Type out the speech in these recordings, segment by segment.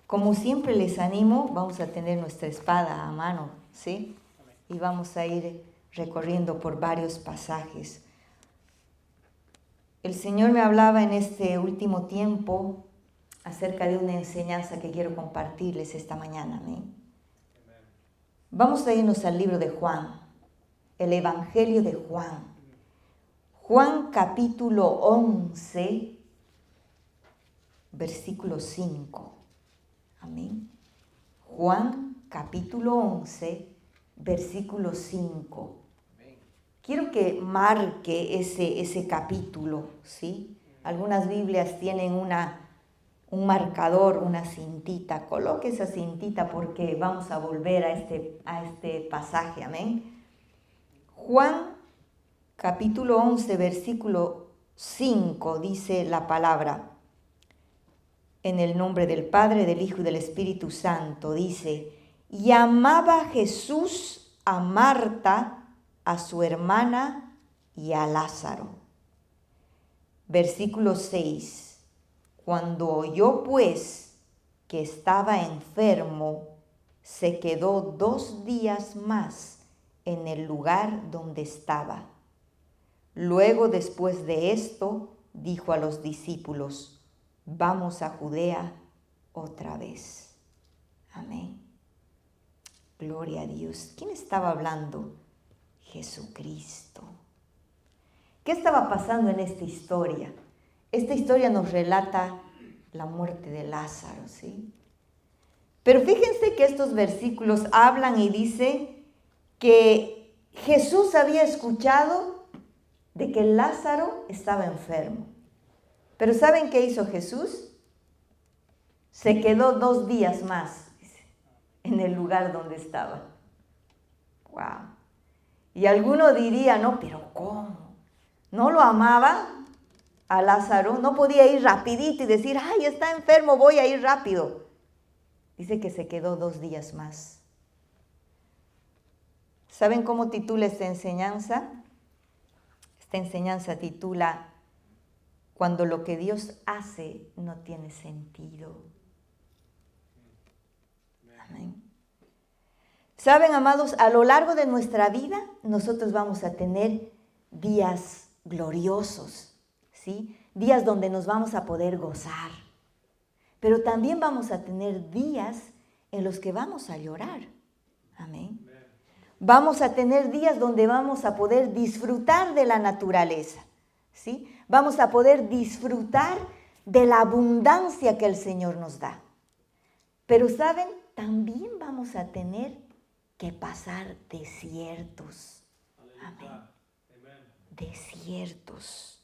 Como siempre les animo, vamos a tener nuestra espada a mano, ¿sí? Y vamos a ir recorriendo por varios pasajes. El Señor me hablaba en este último tiempo acerca de una enseñanza que quiero compartirles esta mañana. ¿Amén? Vamos a irnos al libro de Juan, el Evangelio de Juan. Juan capítulo 11, versículo 5. Amén. Juan capítulo 11, versículo 5. Quiero que marque ese capítulo, ¿sí? Algunas Biblias tienen un marcador, una cintita. Coloque esa cintita porque vamos a volver a este pasaje, amén. Juan capítulo 11, versículo 5 dice la palabra. En el nombre del Padre, del Hijo y del Espíritu Santo, dice: y amaba Jesús a Marta, a su hermana y a Lázaro. Versículo 6. Cuando oyó pues que estaba enfermo, se quedó 2 días más en el lugar donde estaba. Luego, después de esto, dijo a los discípulos: vamos a Judea otra vez. Amén. Gloria a Dios. ¿Quién estaba hablando? Jesucristo. ¿Qué estaba pasando en esta historia? Esta historia nos relata la muerte de Lázaro, ¿sí? Pero fíjense que estos versículos hablan y dicen que Jesús había escuchado de que Lázaro estaba enfermo. Pero ¿saben qué hizo Jesús? Se quedó 2 días más en el lugar donde estaba. ¡Wow! Y alguno diría, no, pero ¿cómo? ¿No lo amaba a Lázaro? ¿No podía ir rapidito y decir, ay, está enfermo, voy a ir rápido? Dice que se quedó 2 días más. ¿Saben cómo titula esta enseñanza? Esta enseñanza titula: cuando lo que Dios hace no tiene sentido. Amén. Saben, amados, a lo largo de nuestra vida nosotros vamos a tener días gloriosos, ¿sí? Días donde nos vamos a poder gozar. Pero también vamos a tener días en los que vamos a llorar. Amén. Vamos a tener días donde vamos a poder disfrutar de la naturaleza, ¿sí? Vamos a poder disfrutar de la abundancia que el Señor nos da. Pero, ¿saben? También vamos a tener que pasar desiertos. Amén. Desiertos.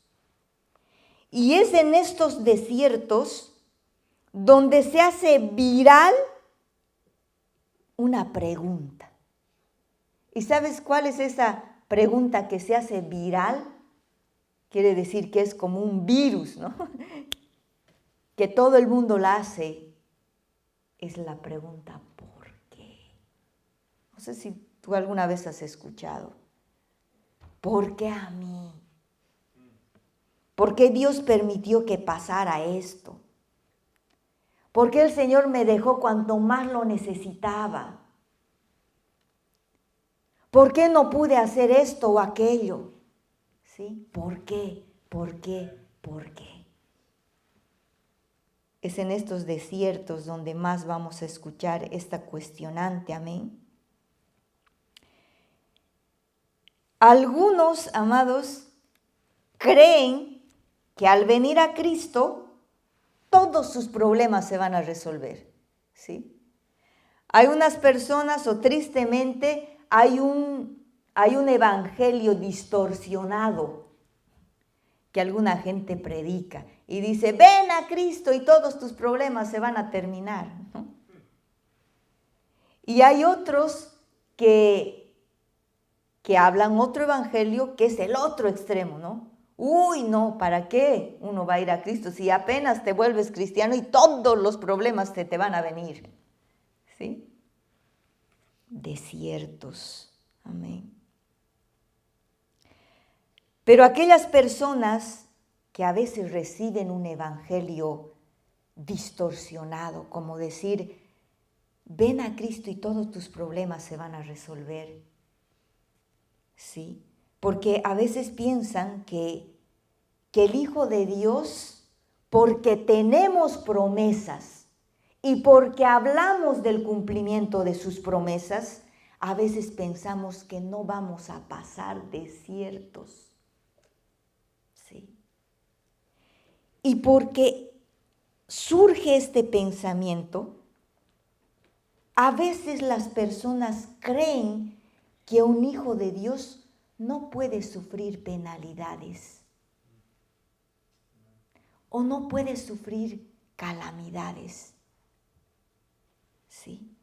Y es en estos desiertos donde se hace viral una pregunta. ¿Y sabes cuál es esa pregunta que se hace viral? Quiere decir que es como un virus, ¿no? Que todo el mundo la hace. Es la pregunta ¿por qué? No sé si tú alguna vez has escuchado. ¿Por qué a mí? ¿Por qué Dios permitió que pasara esto? ¿Por qué el Señor me dejó cuando más lo necesitaba? ¿Por qué no pude hacer esto o aquello? ¿Sí? ¿Por qué? ¿Por qué? ¿Por qué? Es en estos desiertos donde más vamos a escuchar esta cuestionante, amén. Algunos, amados, creen que al venir a Cristo, todos sus problemas se van a resolver, ¿sí? Hay unas personas, o tristemente, hay un evangelio distorsionado que alguna gente predica y dice, ven a Cristo y todos tus problemas se van a terminar, ¿no? Y hay otros que hablan otro evangelio que es el otro extremo, ¿no? Uy, no, ¿para qué uno va a ir a Cristo si apenas te vuelves cristiano y todos los problemas te van a venir? ¿Sí? Desiertos. Amén. Pero aquellas personas que a veces reciben un evangelio distorsionado, como decir, ven a Cristo y todos tus problemas se van a resolver. ¿Sí? Porque a veces piensan que el Hijo de Dios, porque tenemos promesas y porque hablamos del cumplimiento de sus promesas, a veces pensamos que no vamos a pasar desiertos. ¿Sí? Y porque surge este pensamiento, a veces las personas creen que un hijo de Dios no puede sufrir penalidades o no puede sufrir calamidades. ¿Sí?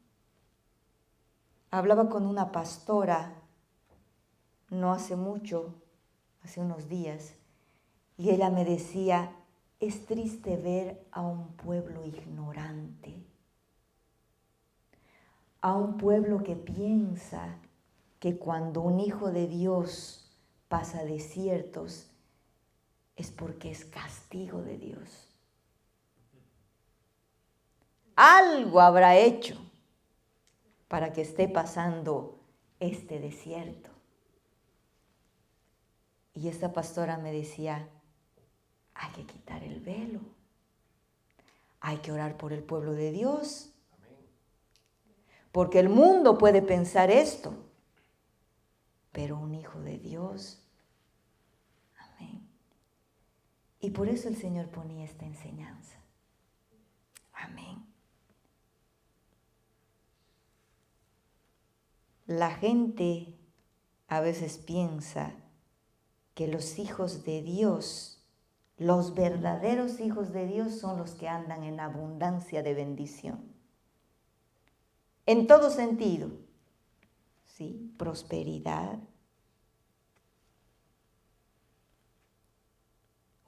Hablaba con una pastora no hace mucho, hace unos días, y ella me decía, es triste ver a un pueblo ignorante, a un pueblo que piensa que cuando un hijo de Dios pasa desiertos es porque es castigo de Dios. Algo habrá hecho para que esté pasando este desierto. Y esta pastora me decía, hay que quitar el velo, hay que orar por el pueblo de Dios, porque el mundo puede pensar esto, pero un hijo de Dios, amén. Y por eso el Señor ponía esta enseñanza, amén. La gente a veces piensa que los hijos de Dios, los verdaderos hijos de Dios son los que andan en abundancia de bendición. En todo sentido, ¿sí? Prosperidad.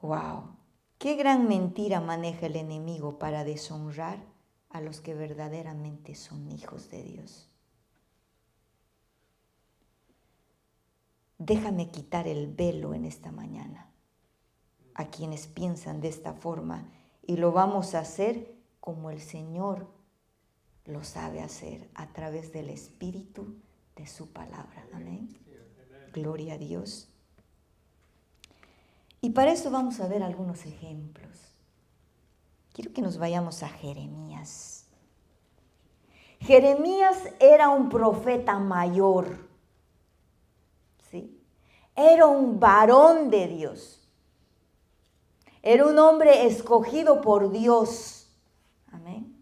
¡Wow! Qué gran mentira maneja el enemigo para deshonrar a los que verdaderamente son hijos de Dios. Déjame quitar el velo en esta mañana a quienes piensan de esta forma y lo vamos a hacer como el Señor lo sabe hacer, a través del Espíritu de su palabra. Amén. Gloria a Dios. Y para eso vamos a ver algunos ejemplos. Quiero que nos vayamos a Jeremías. Jeremías era un profeta mayor. ¿Sí? Era un varón de Dios. Era un hombre escogido por Dios. Amén.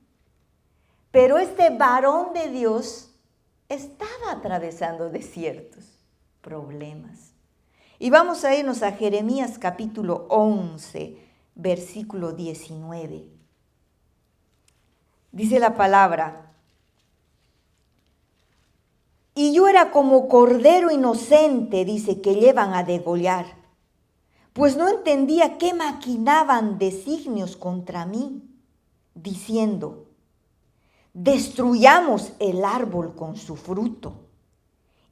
Pero este varón de Dios estaba atravesando desiertos, problemas. Y vamos a irnos a Jeremías capítulo 11, versículo 19. Dice la palabra, y yo era como cordero inocente, dice, que llevan a degollar, pues no entendía qué maquinaban designios contra mí, diciendo, destruyamos el árbol con su fruto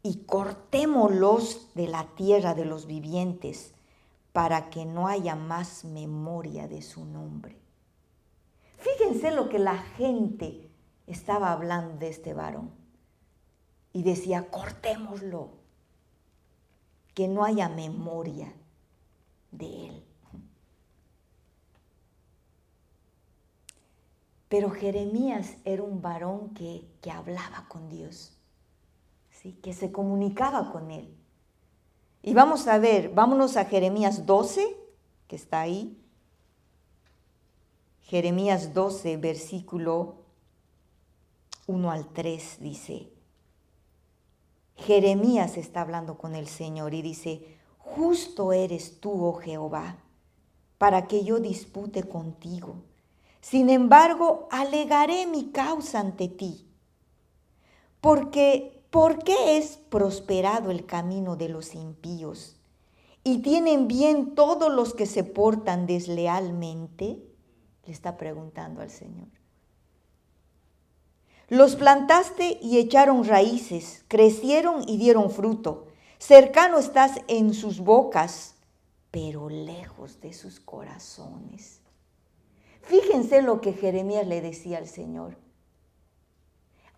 y cortémoslos de la tierra de los vivientes para que no haya más memoria de su nombre. Fíjense lo que la gente estaba hablando de este varón. Y decía, cortémoslo, que no haya memoria de él. Pero Jeremías era un varón que hablaba con Dios, ¿sí? Que se comunicaba con él. Y vamos a ver, vámonos a Jeremías 12, que está ahí. Jeremías 12, versículo 1 al 3, dice. Jeremías está hablando con el Señor y dice, justo eres tú, oh Jehová, para que yo dispute contigo. Sin embargo, alegaré mi causa ante ti. Porque, ¿por qué es prosperado el camino de los impíos? ¿Y tienen bien todos los que se portan deslealmente? Le está preguntando al Señor. Los plantaste y echaron raíces, crecieron y dieron fruto. Cercano estás en sus bocas, pero lejos de sus corazones. Fíjense lo que Jeremías le decía al Señor.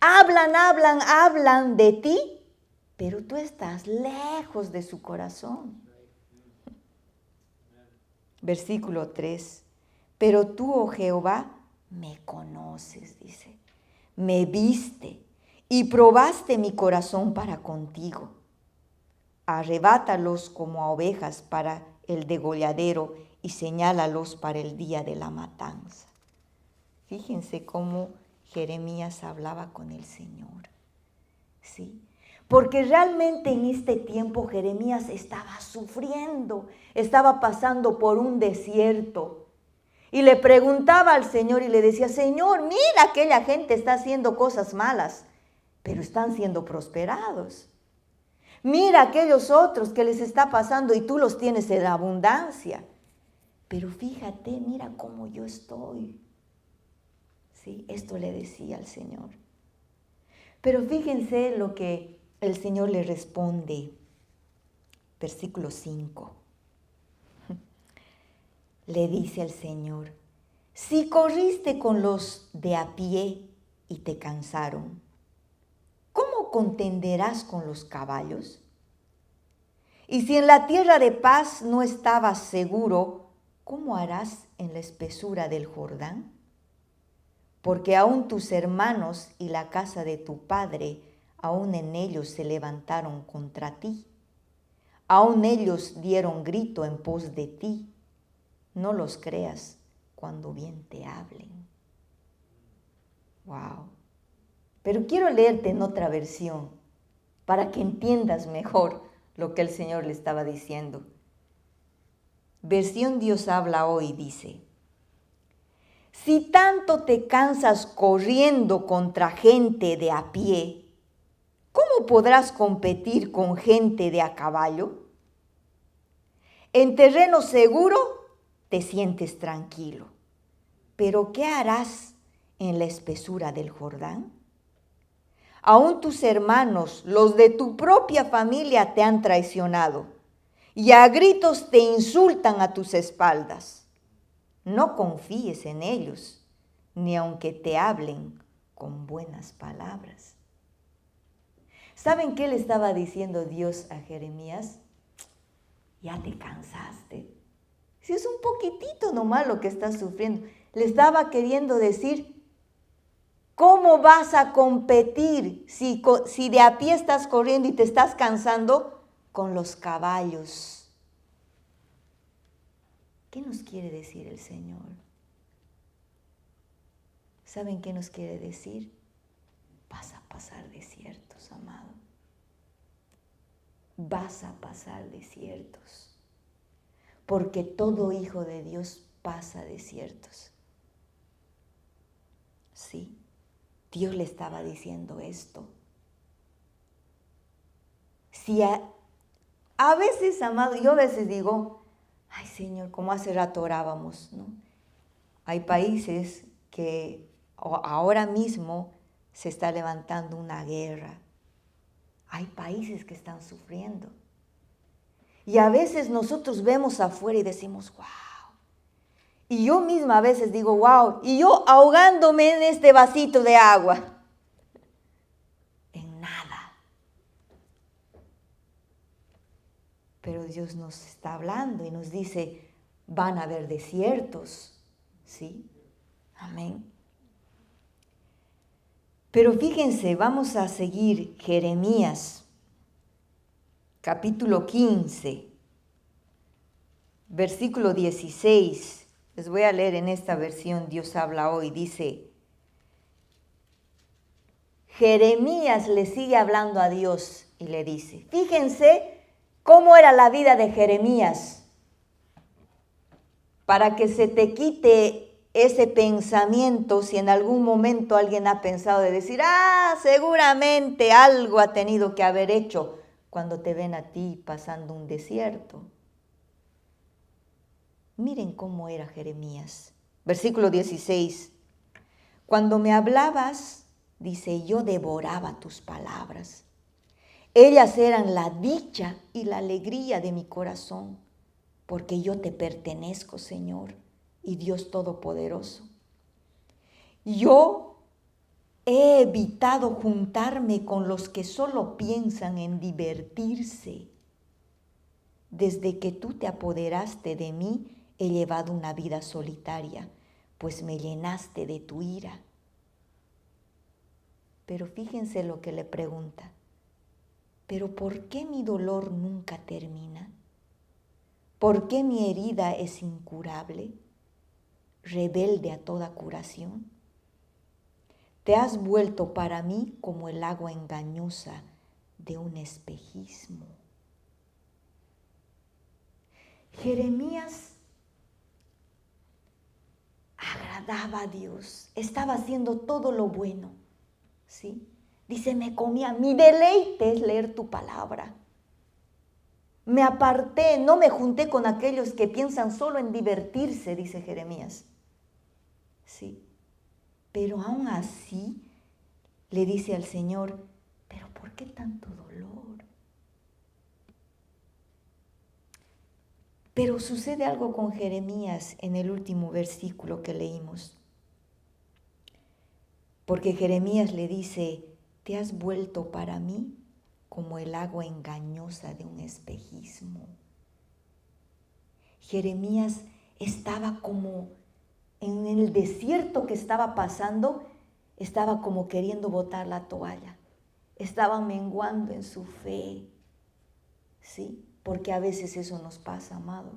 Hablan de ti, pero tú estás lejos de su corazón. Versículo 3. Pero tú, oh Jehová, me conoces, dice. Me viste y probaste mi corazón para contigo. Arrebátalos como a ovejas para el degolladero y señálalos para el día de la matanza. Fíjense cómo Jeremías hablaba con el Señor. ¿Sí? Porque realmente en este tiempo Jeremías estaba sufriendo, estaba pasando por un desierto. Y le preguntaba al Señor y le decía, Señor, mira, aquella gente está haciendo cosas malas, pero están siendo prosperados. Mira aquellos otros que les está pasando y tú los tienes en abundancia. Pero fíjate, mira cómo yo estoy. Sí, esto le decía al Señor. Pero fíjense lo que el Señor le responde. Versículo 5. Le dice al Señor, si corriste con los de a pie y te cansaron, ¿cómo contenderás con los caballos? Y si en la tierra de paz no estabas seguro, ¿cómo harás en la espesura del Jordán? Porque aún tus hermanos y la casa de tu padre, aún en ellos se levantaron contra ti. Aún ellos dieron grito en pos de ti. No los creas cuando bien te hablen. Wow. Pero quiero leerte en otra versión para que entiendas mejor lo que el Señor le estaba diciendo. Versión Dios habla hoy dice, si tanto te cansas corriendo contra gente de a pie, ¿cómo podrás competir con gente de a caballo? En terreno seguro te sientes tranquilo, pero ¿qué harás en la espesura del Jordán? Aún tus hermanos, los de tu propia familia, te han traicionado y a gritos te insultan a tus espaldas. No confíes en ellos, ni aunque te hablen con buenas palabras. ¿Saben qué le estaba diciendo Dios a Jeremías? Ya te cansaste. Si es un poquitito nomás lo que estás sufriendo. Le estaba queriendo decir, ¿cómo vas a competir si de a pie estás corriendo y te estás cansando con los caballos? ¿Qué nos quiere decir el Señor? ¿Saben qué nos quiere decir? Vas a pasar desiertos, amado. Vas a pasar desiertos. Porque todo hijo de Dios pasa desiertos. Sí, Dios le estaba diciendo esto. Si a veces, amado, yo a veces digo, ay Señor, como hace rato orábamos, ¿no? Hay países que ahora mismo se está levantando una guerra. Hay países que están sufriendo. Y a veces nosotros vemos afuera y decimos, wow. Y yo misma a veces digo, wow. Y yo ahogándome en este vasito de agua. En nada. Pero Dios nos está hablando y nos dice, van a haber desiertos. ¿Sí? Amén. Pero fíjense, vamos a seguir Jeremías, capítulo 15, versículo 16. Les voy a leer en esta versión, Dios habla hoy, dice, Jeremías le sigue hablando a Dios y le dice, fíjense cómo era la vida de Jeremías, para que se te quite ese pensamiento, si en algún momento alguien ha pensado de decir, seguramente algo ha tenido que haber hecho cuando te ven a ti pasando un desierto. Miren cómo era Jeremías. Versículo 16. Cuando me hablabas, dice, yo devoraba tus palabras. Ellas eran la dicha y la alegría de mi corazón, porque yo te pertenezco, Señor, y Dios Todopoderoso. Yo he evitado juntarme con los que solo piensan en divertirse. Desde que tú te apoderaste de mí, he llevado una vida solitaria, pues me llenaste de tu ira. Pero fíjense lo que le pregunta. ¿Pero por qué mi dolor nunca termina? ¿Por qué mi herida es incurable, rebelde a toda curación? Te has vuelto para mí como el agua engañosa de un espejismo. Jeremías agradaba a Dios, estaba haciendo todo lo bueno, ¿sí? Dice, mi deleite es leer tu palabra. Me aparté, no me junté con aquellos que piensan solo en divertirse, dice Jeremías. Sí. Pero aún así le dice al Señor, ¿pero por qué tanto dolor? Pero sucede algo con Jeremías en el último versículo que leímos. Porque Jeremías le dice, te has vuelto para mí como el agua engañosa de un espejismo. Jeremías estaba como en el desierto que estaba pasando, estaba como queriendo botar la toalla. Estaba menguando en su fe, ¿sí? Porque a veces eso nos pasa, amado.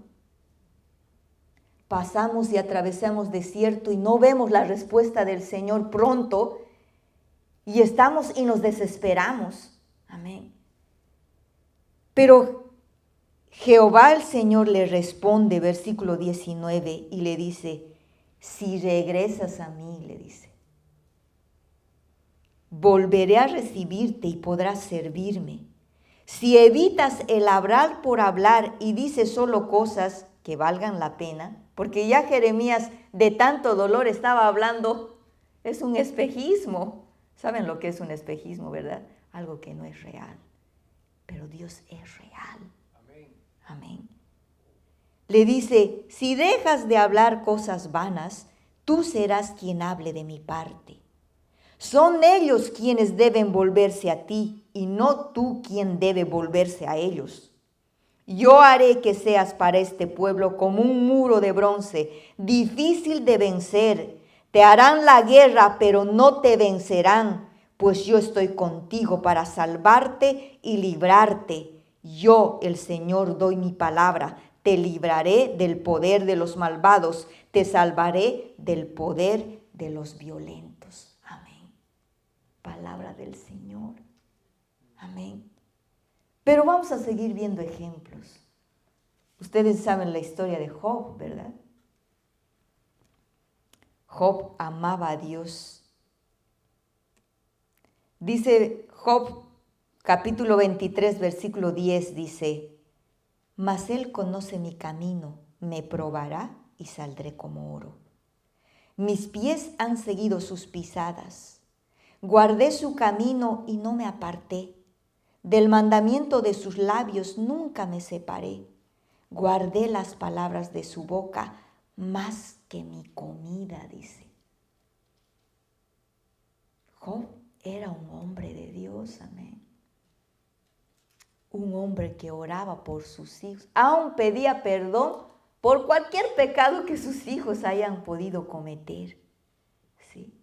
Pasamos y atravesamos desierto y no vemos la respuesta del Señor pronto y estamos y nos desesperamos. Amén. Pero Jehová el Señor le responde, versículo 19, y le dice, si regresas a mí, le dice, volveré a recibirte y podrás servirme. Si evitas el hablar por hablar y dices solo cosas que valgan la pena, porque ya Jeremías de tanto dolor estaba hablando, es un espejismo. ¿Saben lo que es un espejismo, verdad? Algo que no es real. Pero Dios es real. Amén. Amén. Le dice, si dejas de hablar cosas vanas, tú serás quien hable de mi parte. Son ellos quienes deben volverse a ti y no tú quien debe volverse a ellos. Yo haré que seas para este pueblo como un muro de bronce, difícil de vencer. Te harán la guerra, pero no te vencerán, pues yo estoy contigo para salvarte y librarte. Yo, el Señor, doy mi palabra. Te libraré del poder de los malvados, te salvaré del poder de los violentos. Amén. Palabra del Señor. Amén. Pero vamos a seguir viendo ejemplos. Ustedes saben la historia de Job, ¿verdad? Job amaba a Dios. Dice Job, capítulo 23, versículo 10, dice, mas él conoce mi camino, me probará y saldré como oro. Mis pies han seguido sus pisadas. Guardé su camino y no me aparté. Del mandamiento de sus labios nunca me separé. Guardé las palabras de su boca más que mi comida, dice. Job era un hombre de Dios, amén. Un hombre que oraba por sus hijos. Aún pedía perdón por cualquier pecado que sus hijos hayan podido cometer. Sí.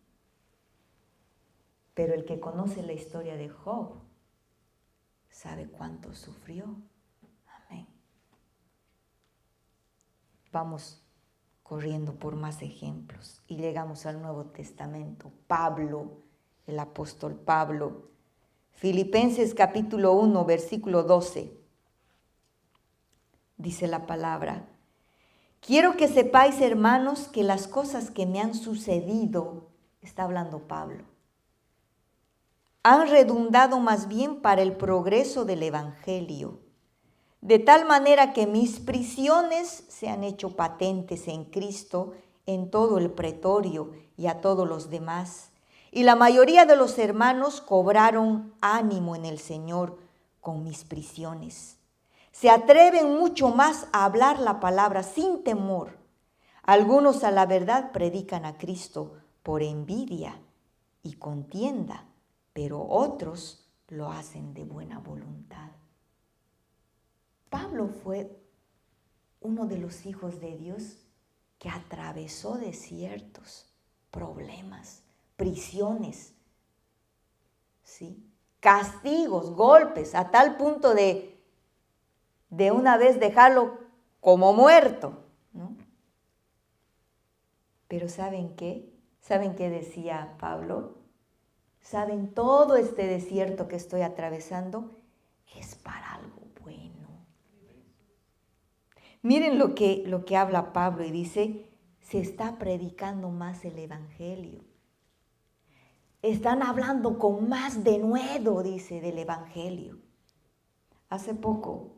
Pero el que conoce la historia de Job sabe cuánto sufrió. Amén. Vamos corriendo por más ejemplos y llegamos al Nuevo Testamento. Pablo, el apóstol Pablo. Filipenses capítulo 1, versículo 12. Dice la palabra: quiero que sepáis, hermanos, que las cosas que me han sucedido, está hablando Pablo, han redundado más bien para el progreso del Evangelio, de tal manera que mis prisiones se han hecho patentes en Cristo en todo el pretorio y a todos los demás. Y la mayoría de los hermanos cobraron ánimo en el Señor con mis prisiones. Se atreven mucho más a hablar la palabra sin temor. Algunos a la verdad predican a Cristo por envidia y contienda, pero otros lo hacen de buena voluntad. Pablo fue uno de los hijos de Dios que atravesó desiertos, problemas, prisiones, ¿sí? Castigos, golpes, a tal punto de una vez dejarlo como muerto, ¿no? Pero ¿saben qué? ¿Saben qué decía Pablo? ¿Saben? Todo este desierto que estoy atravesando es para algo bueno. Miren lo que habla Pablo y dice, se está predicando más el Evangelio. Están hablando con más denuedo, dice, del Evangelio. Hace poco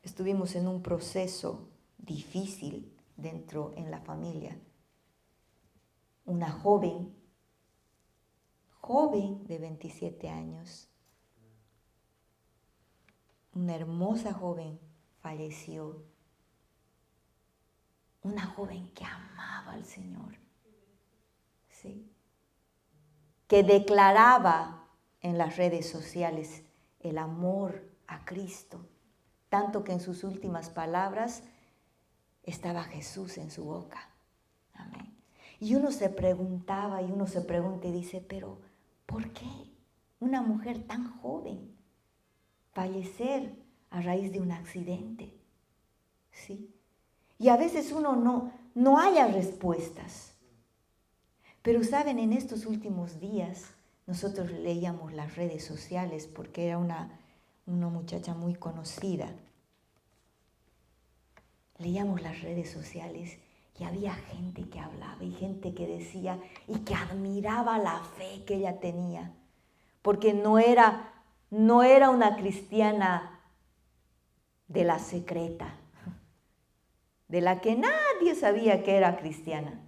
estuvimos en un proceso difícil en la familia. Una joven de 27 años, una hermosa joven falleció. Una joven que amaba al Señor, ¿sí? Que declaraba en las redes sociales el amor a Cristo, tanto que en sus últimas palabras estaba Jesús en su boca. Amén. Y uno se preguntaba y uno se pregunta y dice, pero ¿por qué una mujer tan joven fallecer a raíz de un accidente? ¿Sí? Y a veces uno no haya respuestas. Pero saben, en estos últimos días nosotros leíamos las redes sociales porque era una muchacha muy conocida. Leíamos las redes sociales y había gente que hablaba y gente que decía y que admiraba la fe que ella tenía. Porque no era una cristiana de la secreta, de la que nadie sabía que era cristiana,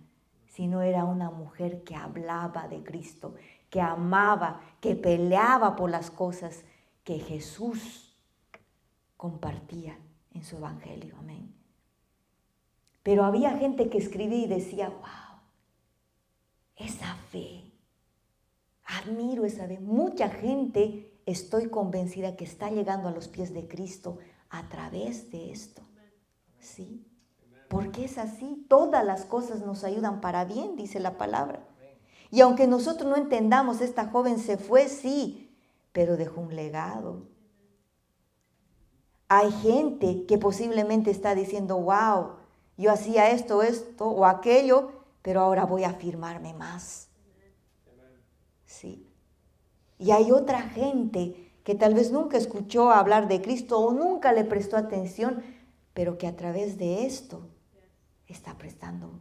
sino era una mujer que hablaba de Cristo, que amaba, que peleaba por las cosas que Jesús compartía en su evangelio. Amén. Pero había gente que escribía y decía, wow, esa fe, admiro esa fe. Mucha gente, estoy convencida que está llegando a los pies de Cristo a través de esto. ¿Sí? Porque es así, todas las cosas nos ayudan para bien, dice la palabra. Y aunque nosotros no entendamos, esta joven se fue, sí, pero dejó un legado. Hay gente que posiblemente está diciendo, wow, yo hacía esto o aquello, pero ahora voy a afirmarme más. Sí. Y hay otra gente que tal vez nunca escuchó hablar de Cristo o nunca le prestó atención, pero que a través de esto está prestando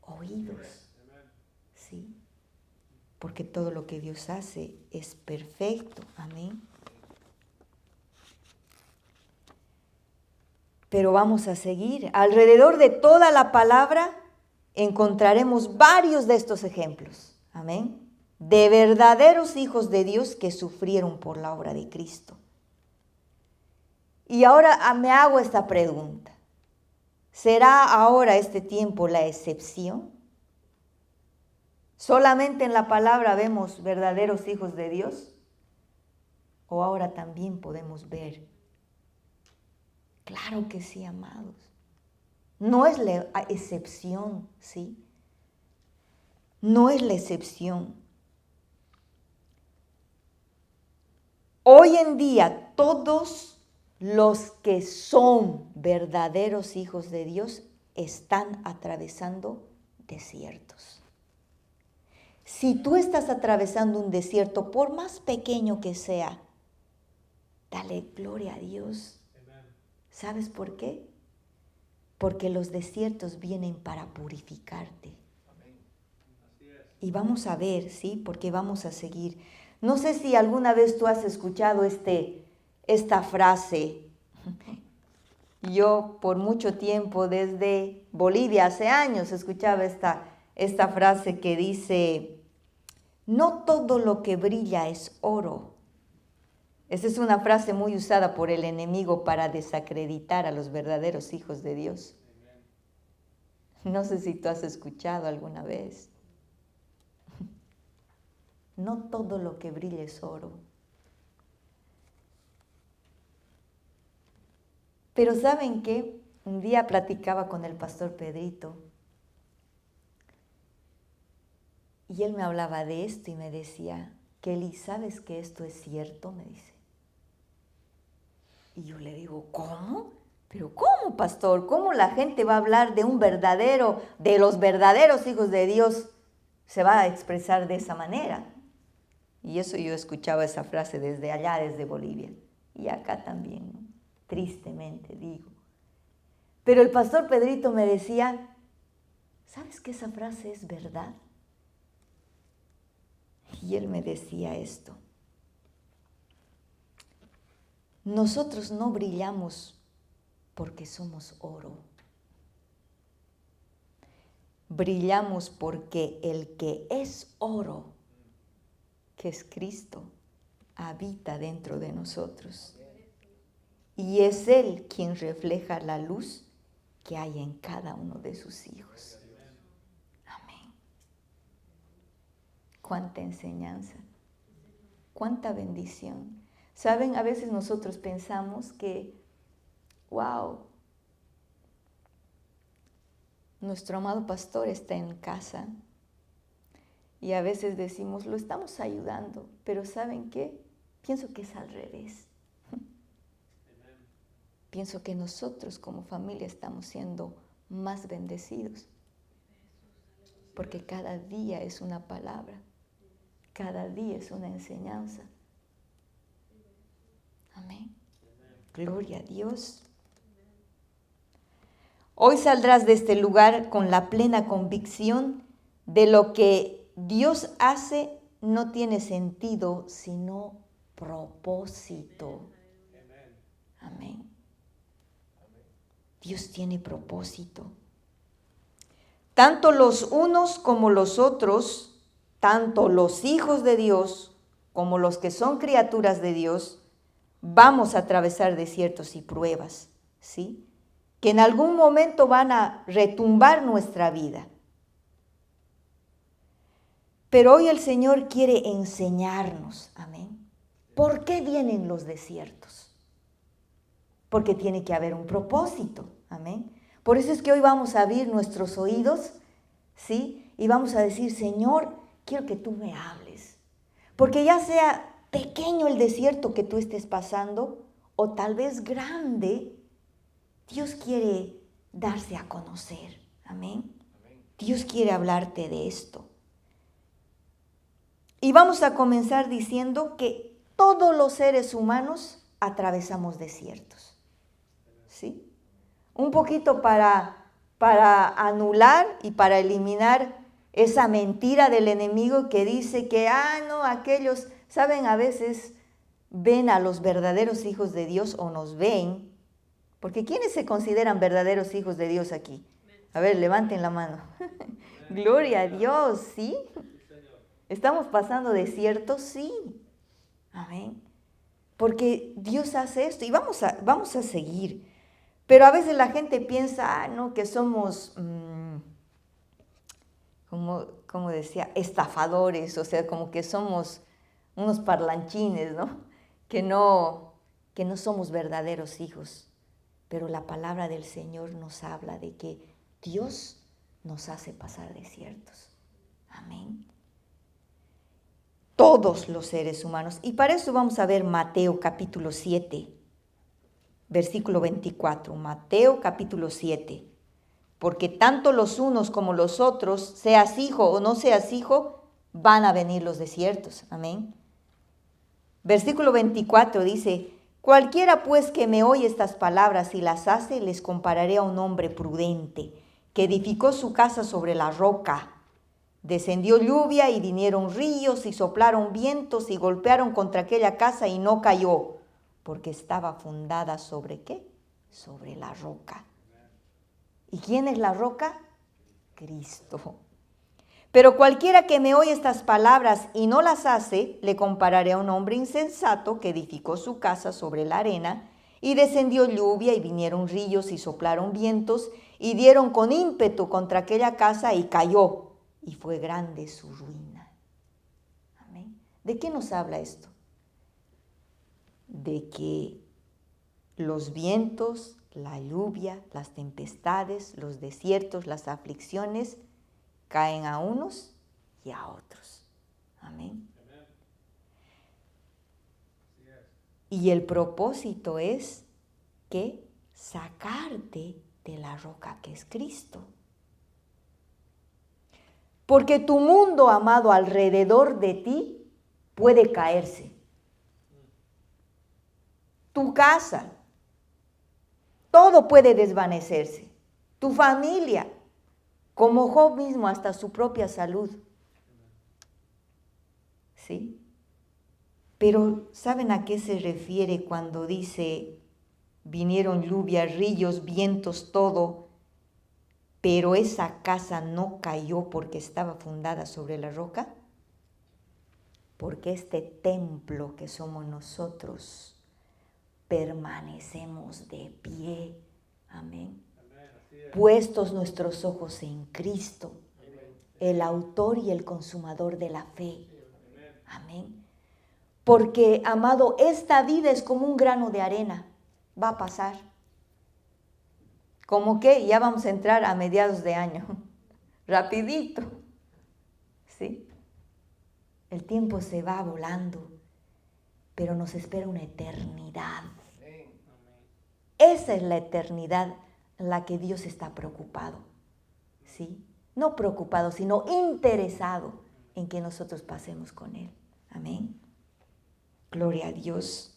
oídos. ¿Sí? Porque todo lo que Dios hace es perfecto. Amén. Pero vamos a seguir. Alrededor de toda la palabra encontraremos varios de estos ejemplos. Amén. De verdaderos hijos de Dios que sufrieron por la obra de Cristo. Y ahora me hago esta pregunta. ¿Será ahora este tiempo la excepción? ¿Solamente en la palabra vemos verdaderos hijos de Dios? ¿O ahora también podemos ver? Claro que sí, amados. No es la excepción, ¿sí? No es la excepción. Hoy en día todos los que son verdaderos hijos de Dios están atravesando desiertos. Si tú estás atravesando un desierto, por más pequeño que sea, dale gloria a Dios. ¿Sabes por qué? Porque los desiertos vienen para purificarte. Y vamos a ver, ¿sí? Porque vamos a seguir. No sé si alguna vez tú has escuchado esta frase. Yo por mucho tiempo, desde Bolivia, hace años, escuchaba esta frase que dice, no todo lo que brilla es oro. Esa es una frase muy usada por el enemigo para desacreditar a los verdaderos hijos de Dios. No sé si tú has escuchado alguna vez. No todo lo que brilla es oro. Pero ¿saben qué? Un día platicaba con el pastor Pedrito y él me hablaba de esto y me decía, Kelly, ¿sabes que esto es cierto? Me dice. Y yo le digo, ¿cómo? Pero ¿cómo, pastor? ¿Cómo la gente va a hablar de un verdadero, de los verdaderos hijos de Dios? Se va a expresar de esa manera. Y eso yo escuchaba esa frase desde allá, desde Bolivia. Y acá también, ¿no? Tristemente digo. Pero el pastor Pedrito me decía, ¿sabes que esa frase es verdad? Y él me decía esto. Nosotros no brillamos porque somos oro. Brillamos porque el que es oro, que es Cristo, habita dentro de nosotros. Y es Él quien refleja la luz que hay en cada uno de sus hijos. Amén. Cuánta enseñanza, cuánta bendición. Saben, a veces nosotros pensamos que, wow, nuestro amado pastor está en casa y a veces decimos, lo estamos ayudando, pero ¿saben qué? Pienso que es al revés. Pienso que nosotros como familia estamos siendo más bendecidos, porque cada día es una palabra, cada día es una enseñanza. Amén. Gloria a Dios. Hoy saldrás de este lugar con la plena convicción de lo que Dios hace no tiene sentido, sino propósito. Amén. Dios tiene propósito. Tanto los unos como los otros, tanto los hijos de Dios como los que son criaturas de Dios, vamos a atravesar desiertos y pruebas, ¿sí? Que en algún momento van a retumbar nuestra vida. Pero hoy el Señor quiere enseñarnos, amén. ¿Por qué vienen los desiertos? Porque tiene que haber un propósito, amén. Por eso es que hoy vamos a abrir nuestros oídos, ¿sí? Y vamos a decir, Señor, quiero que tú me hables. Porque ya sea pequeño el desierto que tú estés pasando, o tal vez grande, Dios quiere darse a conocer, amén. Dios quiere hablarte de esto. Y vamos a comenzar diciendo que todos los seres humanos atravesamos desiertos, ¿sí? Un poquito para anular y para eliminar esa mentira del enemigo que dice que, no, aquellos, saben, a veces ven a los verdaderos hijos de Dios o nos ven, porque ¿quiénes se consideran verdaderos hijos de Dios aquí? A ver, levanten la mano. Gloria a Dios, ¿sí? ¿Estamos pasando desiertos? Sí. Amén. Porque Dios hace esto y vamos a seguir. Pero a veces la gente piensa, no, que somos, como decía, estafadores, o sea, como que somos unos parlanchines, ¿no? Que no somos verdaderos hijos. Pero la palabra del Señor nos habla de que Dios nos hace pasar desiertos. Amén. Todos los seres humanos. Y para eso vamos a ver Mateo capítulo 7, versículo 24. Mateo capítulo 7. Porque tanto los unos como los otros, seas hijo o no seas hijo, van a venir los desiertos. Amén. Versículo 24 dice, cualquiera pues que me oye estas palabras y las hace, les compararé a un hombre prudente, que edificó su casa sobre la roca. Descendió lluvia y vinieron ríos y soplaron vientos y golpearon contra aquella casa y no cayó, porque estaba fundada ¿sobre qué? Sobre la roca. ¿Y quién es la roca? Cristo. Pero cualquiera que me oye estas palabras y no las hace, le compararé a un hombre insensato que edificó su casa sobre la arena, y descendió lluvia y vinieron ríos y soplaron vientos y dieron con ímpetu contra aquella casa y cayó, y fue grande su ruina. Amén. ¿De qué nos habla esto? De que los vientos, la lluvia, las tempestades, los desiertos, las aflicciones caen a unos y a otros. Amén. Y el propósito es que sacarte de la roca que es Cristo. Porque tu mundo, amado, alrededor de ti puede caerse. Tu casa, todo puede desvanecerse. Tu familia, como Job mismo, hasta su propia salud. ¿Sí? Pero ¿saben a qué se refiere cuando dice, vinieron lluvias, ríos, vientos, todo, pero esa casa no cayó porque estaba fundada sobre la roca? Porque este templo que somos nosotros, permanecemos de pie. Amén. Puestos nuestros ojos en Cristo, el autor y el consumador de la fe. Amén. Porque, amado, esta vida es como un grano de arena. Va a pasar. Como que ya vamos a entrar a mediados de año. Rapidito. ¿Sí? El tiempo se va volando, pero nos espera una eternidad. Esa es la eternidad en la que Dios está preocupado. ¿Sí? No preocupado, sino interesado en que nosotros pasemos con Él. Amén. Gloria a Dios.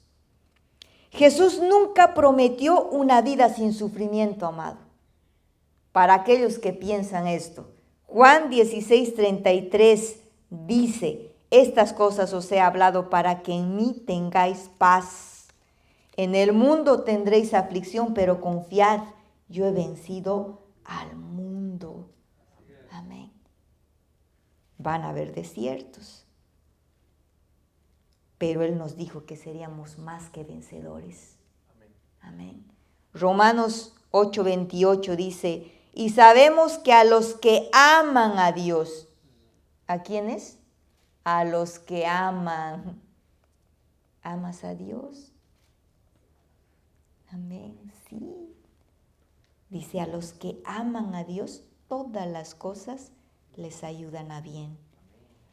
Jesús nunca prometió una vida sin sufrimiento, amado. Para aquellos que piensan esto, Juan 16:33 dice, estas cosas os he hablado para que en mí tengáis paz. En el mundo tendréis aflicción, pero confiad, yo he vencido al mundo. Amén. Van a haber desiertos, pero Él nos dijo que seríamos más que vencedores. Amén. Romanos 8:28 dice, y sabemos que a los que aman a Dios, ¿a quiénes? A los que aman. ¿Amas a Dios? Amén, sí. Dice, a los que aman a Dios, todas las cosas les ayudan a bien.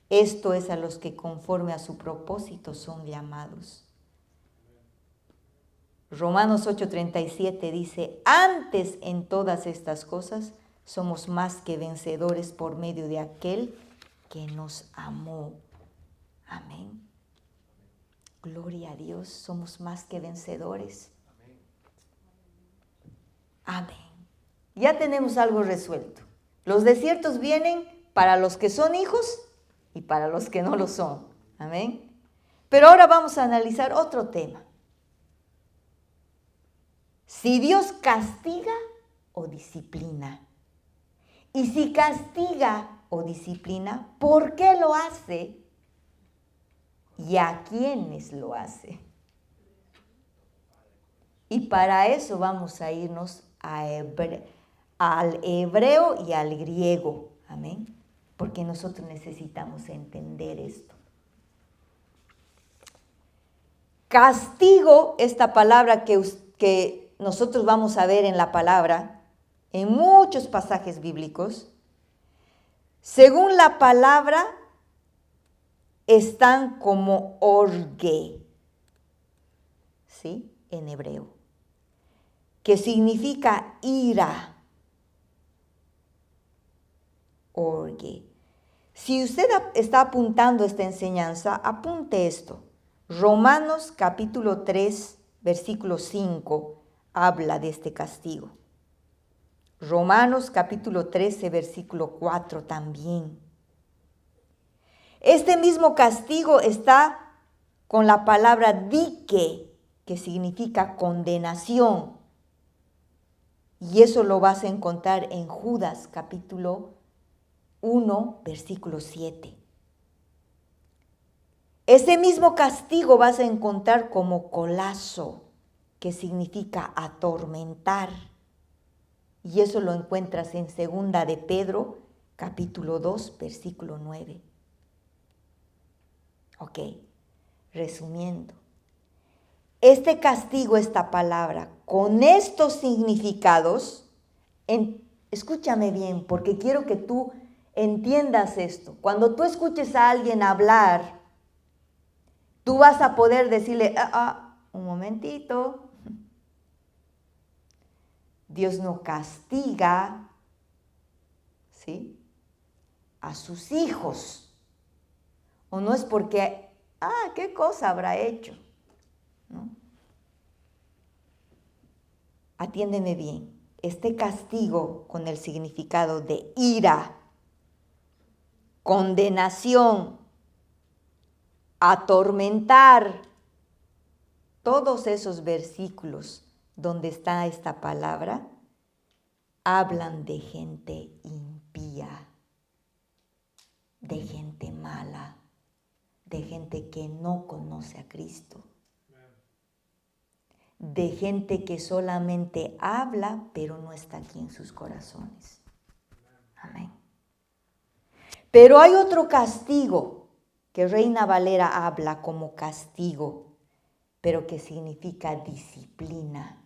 Esto es a los que conforme a su propósito son llamados. Romanos 8:37 dice, antes en todas estas cosas somos más que vencedores por medio de aquel que nos amó. Amén. Gloria a Dios, somos más que vencedores. Amén. Ya tenemos algo resuelto. Los desiertos vienen para los que son hijos y para los que no lo son. Amén. Pero ahora vamos a analizar otro tema. Si Dios castiga o disciplina. Y si castiga o disciplina, ¿por qué lo hace? ¿Y a quiénes lo hace? Y para eso vamos a irnos al hebreo y al griego. Amén. Porque nosotros necesitamos entender esto. Castigo, esta palabra que nosotros vamos a ver en la palabra, en muchos pasajes bíblicos, según la palabra, están como orge, ¿sí? En hebreo, que significa ira. Orge. Si usted está apuntando esta enseñanza, apunte esto. Romanos capítulo 3, versículo 5, habla de este castigo. Romanos capítulo 13, versículo 4 también. Este mismo castigo está con la palabra dike, que significa condenación. Y eso lo vas a encontrar en Judas capítulo 1, versículo 7. Ese mismo castigo vas a encontrar como colazo, que significa atormentar. Y eso lo encuentras en 2 de Pedro, capítulo 2, versículo 9. Ok, resumiendo. Este castigo, esta palabra, con estos significados, escúchame bien, porque quiero que tú entiendas esto. Cuando tú escuches a alguien hablar, tú vas a poder decirle, un momentito, Dios no castiga, ¿sí?, a sus hijos. O no es porque, ¿qué cosa habrá hecho? ¿No? Atiéndeme bien. Este castigo con el significado de ira, condenación, atormentar, todos esos versículos donde está esta palabra, hablan de gente impía, de gente mala, de gente que no conoce a Cristo, de gente que solamente habla, pero no está aquí en sus corazones. Amén. Pero hay otro castigo que Reina Valera habla como castigo, pero que significa disciplina.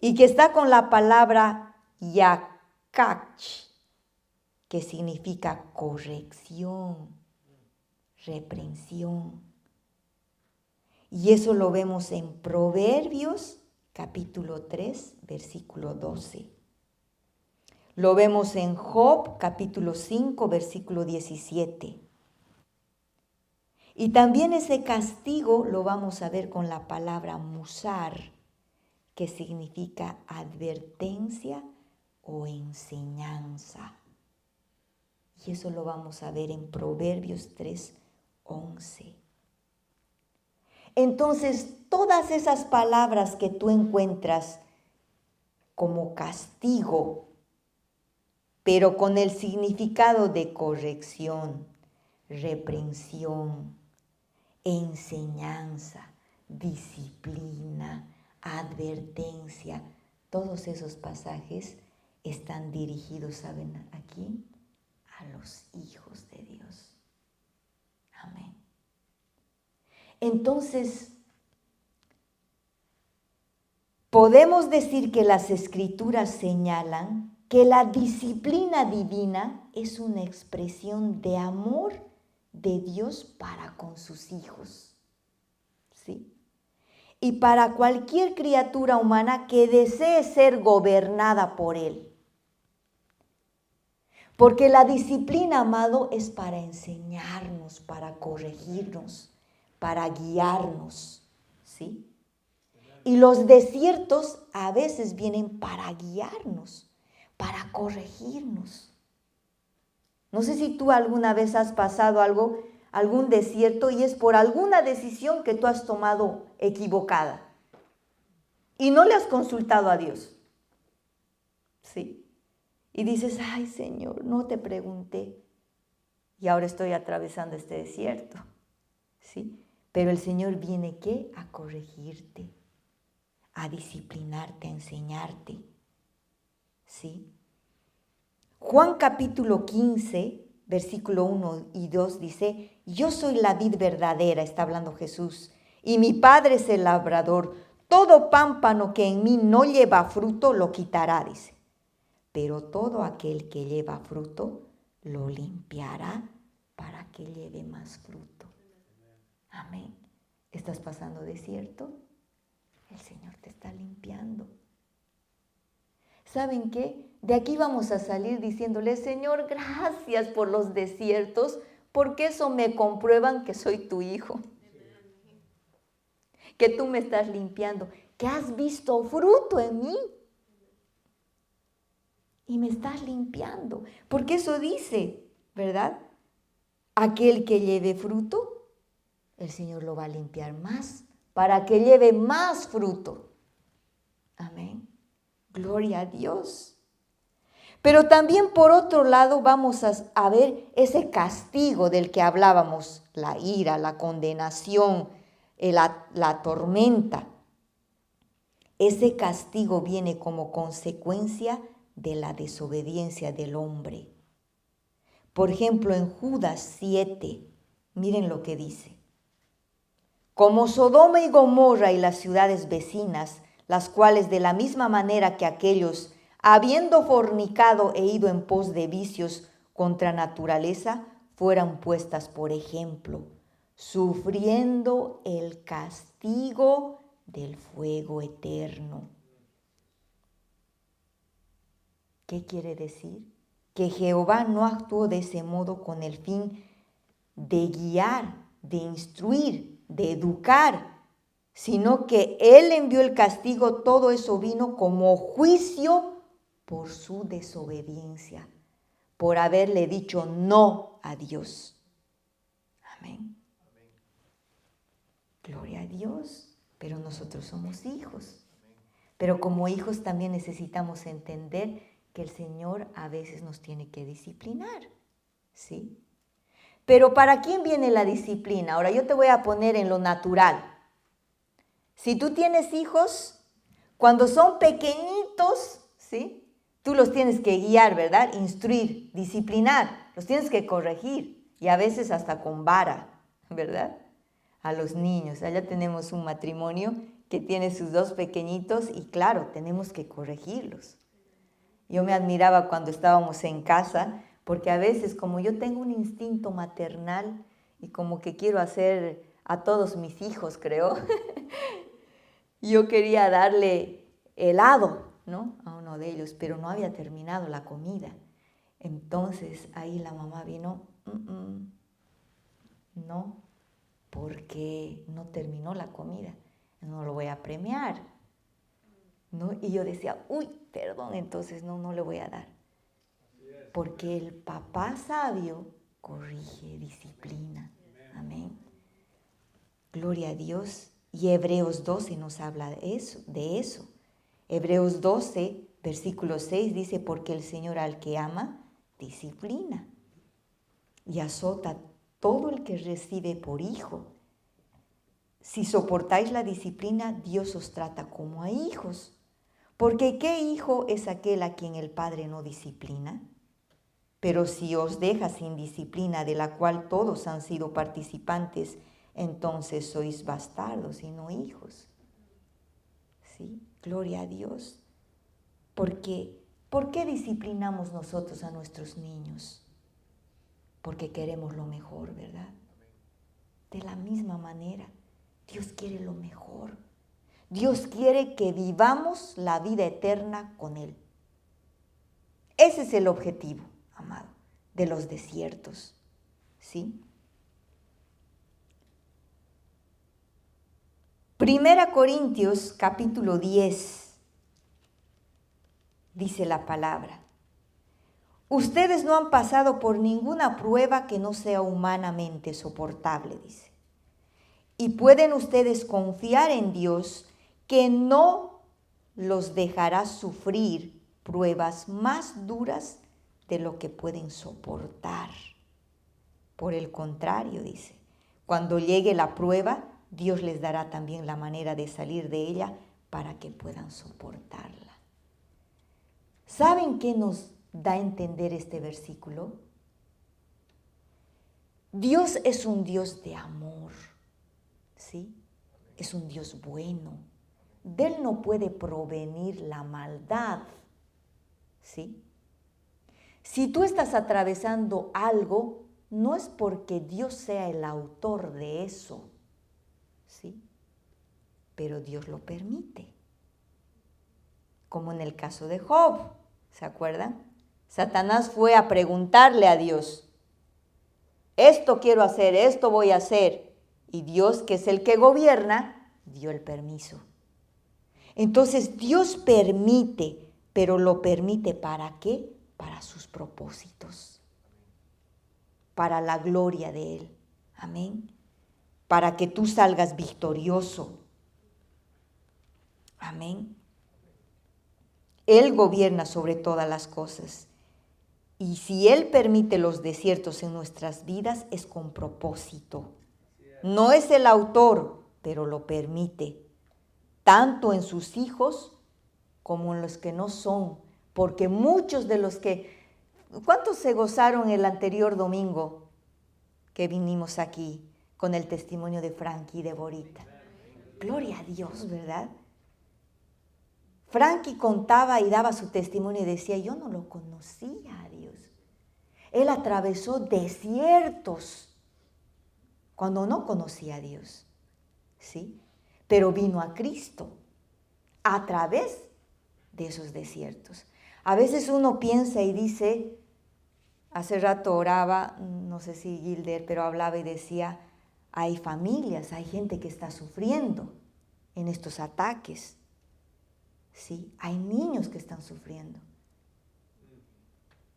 Y que está con la palabra yakach, que significa corrección, reprensión. Y eso lo vemos en Proverbios, capítulo 3, versículo 12. Lo vemos en Job, capítulo 5, versículo 17. Y también ese castigo lo vamos a ver con la palabra musar, que significa advertencia o enseñanza. Y eso lo vamos a ver en Proverbios 3, 11. Entonces, todas esas palabras que tú encuentras como castigo, pero con el significado de corrección, reprensión, enseñanza, disciplina, advertencia, todos esos pasajes están dirigidos, ¿saben a quién? A los hijos de Dios. Amén. Entonces, podemos decir que las Escrituras señalan que la disciplina divina es una expresión de amor de Dios para con sus hijos, ¿sí? Y para cualquier criatura humana que desee ser gobernada por Él. Porque la disciplina, amado, es para enseñarnos, para corregirnos, para guiarnos, ¿sí? Y los desiertos a veces vienen para guiarnos, para corregirnos. No sé si tú alguna vez has pasado algún desierto y es por alguna decisión que tú has tomado equivocada y no le has consultado a Dios. Sí. Y dices, ay Señor, no te pregunté y ahora estoy atravesando este desierto. Sí. Pero el Señor viene, ¿qué? A corregirte, a disciplinarte, a enseñarte. ¿Sí? Juan capítulo 15, versículo 1 y 2 dice, yo soy la vid verdadera, está hablando Jesús, y mi Padre es el labrador. Todo pámpano que en mí no lleva fruto lo quitará, dice. Pero todo aquel que lleva fruto lo limpiará para que lleve más fruto. Amén. ¿Estás pasando desierto? El Señor te está limpiando. ¿Saben qué? De aquí vamos a salir diciéndole, Señor, gracias por los desiertos, porque eso me comprueban que soy tu hijo. Que tú me estás limpiando, que has visto fruto en mí. Y me estás limpiando. Porque eso dice, ¿verdad? Aquel que lleve fruto, el Señor lo va a limpiar más, para que lleve más fruto. Amén. Gloria a Dios. Pero también por otro lado vamos a ver ese castigo del que hablábamos, la ira, la condenación, la tormenta. ese castigo viene como consecuencia de la desobediencia del hombre. Por ejemplo, en Judas 7, miren lo que dice. Como Sodoma y Gomorra y las ciudades vecinas, las cuales de la misma manera que aquellos, habiendo fornicado e ido en pos de vicios contra naturaleza, fueran puestas por ejemplo, sufriendo el castigo del fuego eterno. ¿Qué quiere decir? Que Jehová no actuó de ese modo con el fin de guiar, de instruir, de educar, sino que Él envió el castigo, todo eso vino como juicio por su desobediencia, por haberle dicho no a Dios. Amén. Gloria a Dios, pero nosotros somos hijos. Pero como hijos también necesitamos entender que el Señor a veces nos tiene que disciplinar, ¿sí? Pero ¿para quién viene la disciplina? Ahora yo te voy a poner en lo natural. Si tú tienes hijos, cuando son pequeñitos, ¿sí? Tú los tienes que guiar, ¿verdad? Instruir, disciplinar, los tienes que corregir y a veces hasta con vara, ¿verdad? A los niños. Allá tenemos un matrimonio que tiene sus dos pequeñitos y claro, tenemos que corregirlos. Yo me admiraba cuando estábamos en casa, porque a veces como yo tengo un instinto maternal y como que quiero hacer a todos mis hijos, creo, yo quería darle helado, ¿no? A uno de ellos, pero no había terminado la comida. Entonces ahí la mamá vino, no, porque no terminó la comida, no lo voy a premiar, ¿no? Y yo decía, uy, perdón, entonces no le voy a dar. Porque el papá sabio corrige, disciplina. Amén. Gloria a Dios. Y Hebreos 12 nos habla de eso. Hebreos 12, versículo 6 dice, porque el Señor al que ama, disciplina. Y azota todo el que recibe por hijo. Si soportáis la disciplina, Dios os trata como a hijos. Porque ¿qué hijo es aquel a quien el Padre no disciplina? Pero si os deja sin disciplina, de la cual todos han sido participantes, entonces sois bastardos y no hijos. ¿Sí? Gloria a Dios. ¿Por qué disciplinamos nosotros a nuestros niños? Porque queremos lo mejor, ¿verdad? De la misma manera, Dios quiere lo mejor. Dios quiere que vivamos la vida eterna con Él. Ese es el objetivo, amado, de los desiertos, ¿sí? 1 Corintios capítulo 10, dice la palabra. Ustedes no han pasado por ninguna prueba que no sea humanamente soportable, dice. Y pueden ustedes confiar en Dios que no los dejará sufrir pruebas más duras de lo que pueden soportar. Por el contrario, dice, cuando llegue la prueba, Dios les dará también la manera de salir de ella para que puedan soportarla. ¿Saben qué nos da a entender este versículo? Dios es un Dios de amor, ¿sí? Es un Dios bueno. De Él no puede provenir la maldad, ¿sí? Si tú estás atravesando algo, no es porque Dios sea el autor de eso, ¿sí? Pero Dios lo permite. Como en el caso de Job, ¿se acuerdan? Satanás fue a preguntarle a Dios, esto quiero hacer, esto voy a hacer. Y Dios, que es el que gobierna, dio el permiso. Entonces Dios permite, pero lo permite ¿para qué? Para sus propósitos, para la gloria de Él. Amén. Para que tú salgas victorioso. Amén. Él gobierna sobre todas las cosas. Y si Él permite los desiertos en nuestras vidas, es con propósito. No es el autor, pero lo permite. tanto en sus hijos como en los que no son, porque muchos de los que... ¿Cuántos se gozaron el anterior domingo que vinimos aquí con el testimonio de Frankie y de Borita? Gloria a Dios, ¿verdad? Frankie contaba y daba su testimonio y decía, yo no lo conocía a Dios. Él atravesó desiertos cuando no conocía a Dios, ¿sí? Pero vino a Cristo a través de esos desiertos. A veces uno piensa y dice, hace rato oraba, no sé si Gilder, pero hablaba y decía, hay familias, hay gente que está sufriendo en estos ataques, ¿sí? Hay niños que están sufriendo.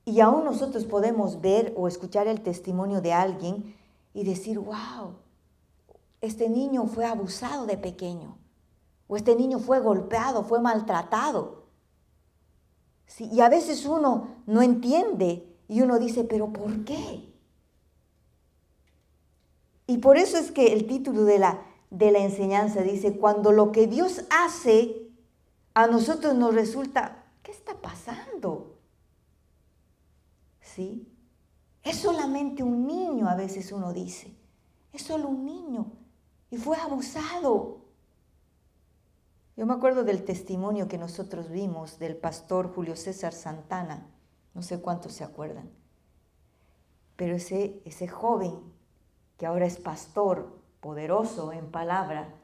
Y aún nosotros podemos ver o escuchar el testimonio de alguien y decir, wow, este niño fue abusado de pequeño, o este niño fue golpeado, fue maltratado. ¿Sí? Y a veces uno no entiende y uno dice, ¿pero por qué? Y por eso es que el título de la enseñanza dice, cuando lo que Dios hace a nosotros nos resulta, ¿qué está pasando? ¿Sí? Es solamente un niño, a veces uno dice. Es solo un niño y fue abusado. Yo me acuerdo del testimonio que nosotros vimos del pastor Julio César Santana. No sé cuántos se acuerdan. Pero ese joven que ahora es pastor, poderoso en palabra,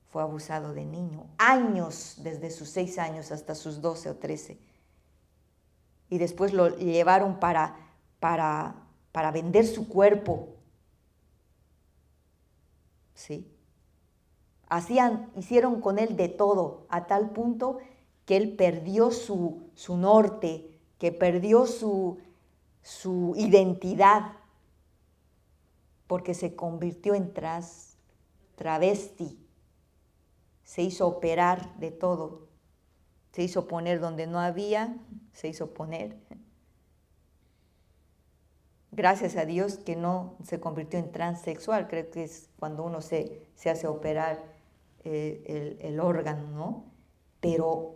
fue abusado de niño. Años, desde sus 6 años hasta sus 12 o 13. Y después lo llevaron para vender su cuerpo. ¿Sí? Hicieron con él de todo, a tal punto que él perdió su norte, que perdió su identidad, porque se convirtió en travesti. Se hizo operar de todo. Se hizo poner donde no había, se hizo poner. Gracias a Dios que no se convirtió en transexual, creo que es cuando uno se hace operar el órgano, ¿no? Pero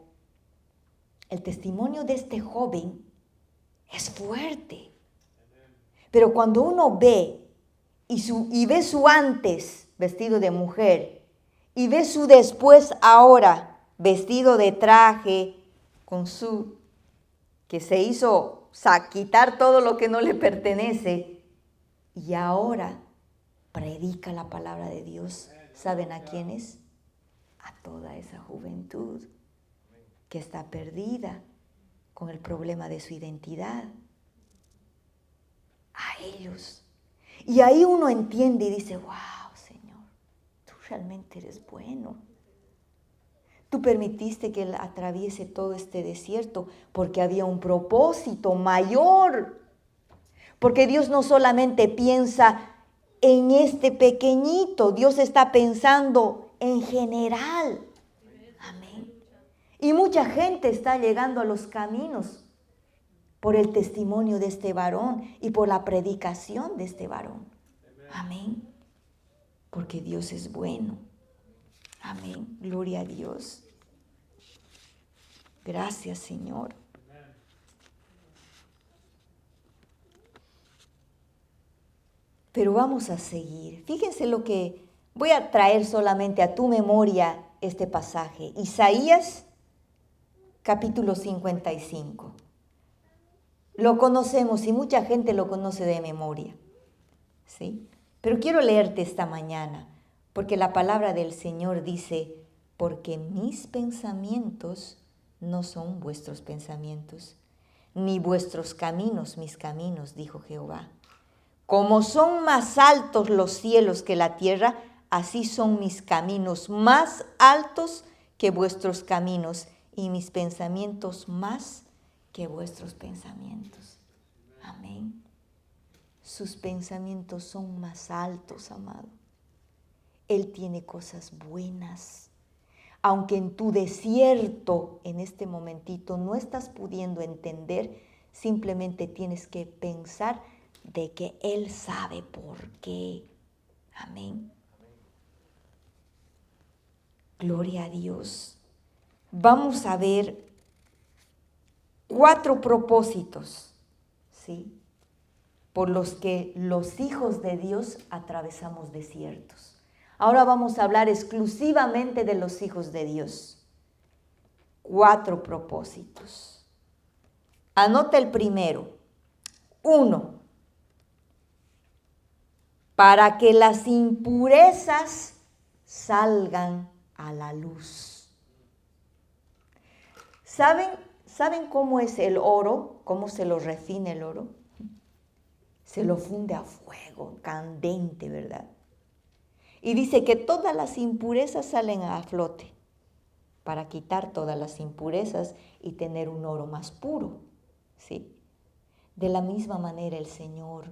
el testimonio de este joven es fuerte. Pero cuando uno ve y ve su antes vestido de mujer y ve su después ahora vestido de traje con su que se hizo quitar todo lo que no le pertenece y ahora predica la palabra de Dios. ¿Saben a quiénes? A toda esa juventud que está perdida con el problema de su identidad. A ellos. Y ahí uno entiende y dice, wow, Señor, tú realmente eres bueno. Tú permitiste que él atraviese todo este desierto porque había un propósito mayor. Porque Dios no solamente piensa en este pequeñito, Dios está pensando en general. Amén. Y mucha gente está llegando a los caminos por el testimonio de este varón y por la predicación de este varón. Amén. Porque Dios es bueno. Amén. Gloria a Dios. Gracias, Señor. Pero vamos a seguir. Fíjense lo que voy a traer solamente a tu memoria este pasaje. Isaías, capítulo 55. Lo conocemos y mucha gente lo conoce de memoria, ¿sí? Pero quiero leerte esta mañana, porque la palabra del Señor dice, porque mis pensamientos no son vuestros pensamientos, ni vuestros caminos mis caminos, dijo Jehová. Como son más altos los cielos que la tierra, así son mis caminos más altos que vuestros caminos, y mis pensamientos más que vuestros pensamientos. Amén. Sus pensamientos son más altos, amado. Él tiene cosas buenas. Aunque en tu desierto, en este momentito, no estás pudiendo entender, simplemente tienes que pensar de que Él sabe por qué. Amén. Gloria a Dios. Vamos a ver 4 propósitos, ¿sí?, por los que los hijos de Dios atravesamos desiertos. Ahora vamos a hablar exclusivamente de los hijos de Dios. 4 propósitos. Anota el primero. 1. Para que las impurezas salgan a la luz. ¿Saben cómo es el oro? ¿Cómo se lo refina el oro? Se lo funde a fuego, candente, ¿verdad? Y dice que todas las impurezas salen a flote para quitar todas las impurezas y tener un oro más puro, ¿sí? De la misma manera el Señor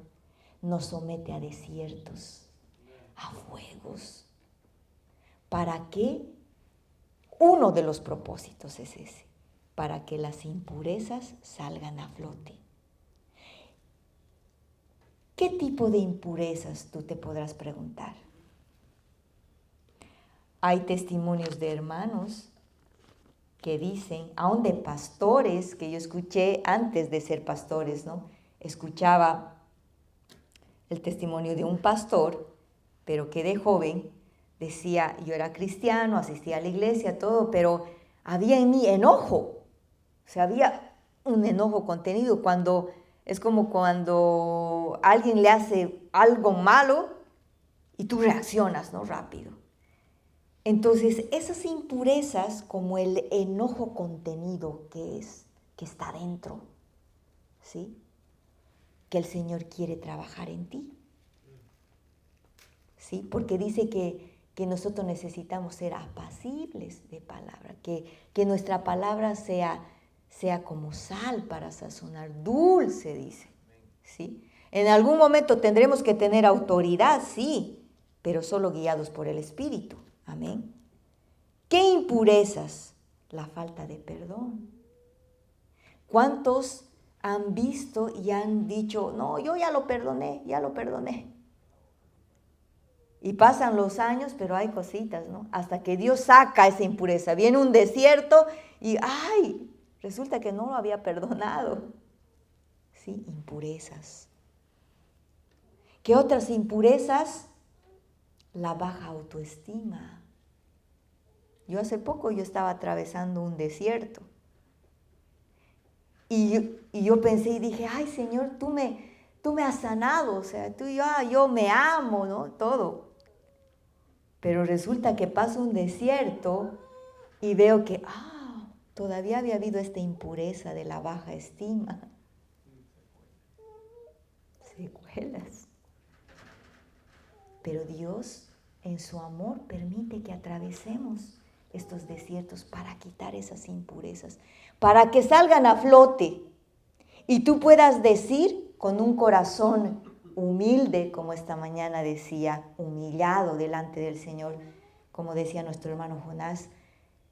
nos somete a desiertos, a fuegos. ¿Para qué? Uno de los propósitos es ese, para que las impurezas salgan a flote. ¿Qué tipo de impurezas tú te podrás preguntar? Hay testimonios de hermanos que dicen, aún de pastores, que yo escuché antes de ser pastores, ¿no? Escuchaba el testimonio de un pastor, pero que de joven decía, yo era cristiano, asistía a la iglesia, todo, pero había en mí enojo. O sea, había un enojo contenido cuando, es como cuando alguien le hace algo malo y tú reaccionas, ¿no? Rápido. Entonces, esas impurezas, como el enojo contenido que está dentro, ¿sí?, que el Señor quiere trabajar en ti, ¿sí? Porque dice que nosotros necesitamos ser apacibles de palabra, que nuestra palabra sea como sal para sazonar, dulce, dice, ¿sí? En algún momento tendremos que tener autoridad, sí, pero solo guiados por el Espíritu. Amén. ¿Qué impurezas? La falta de perdón. ¿Cuántos han visto y han dicho, no, yo ya lo perdoné, ya lo perdoné? Y pasan los años, pero hay cositas, ¿no? Hasta que Dios saca esa impureza. Viene un desierto y, ¡ay! Resulta que no lo había perdonado. Sí, impurezas. ¿Qué otras impurezas? La baja autoestima. Hace poco yo estaba atravesando un desierto. Y yo pensé y dije, ay Señor, tú me has sanado, o sea, yo me amo, ¿no? Todo. Pero resulta que paso un desierto y veo que, todavía había habido esta impureza de la baja estima. Secuelas. Pero Dios, en su amor, permite que atravesemos estos desiertos para quitar esas impurezas, para que salgan a flote y tú puedas decir con un corazón humilde, como esta mañana decía, humillado delante del Señor, como decía nuestro hermano Jonás,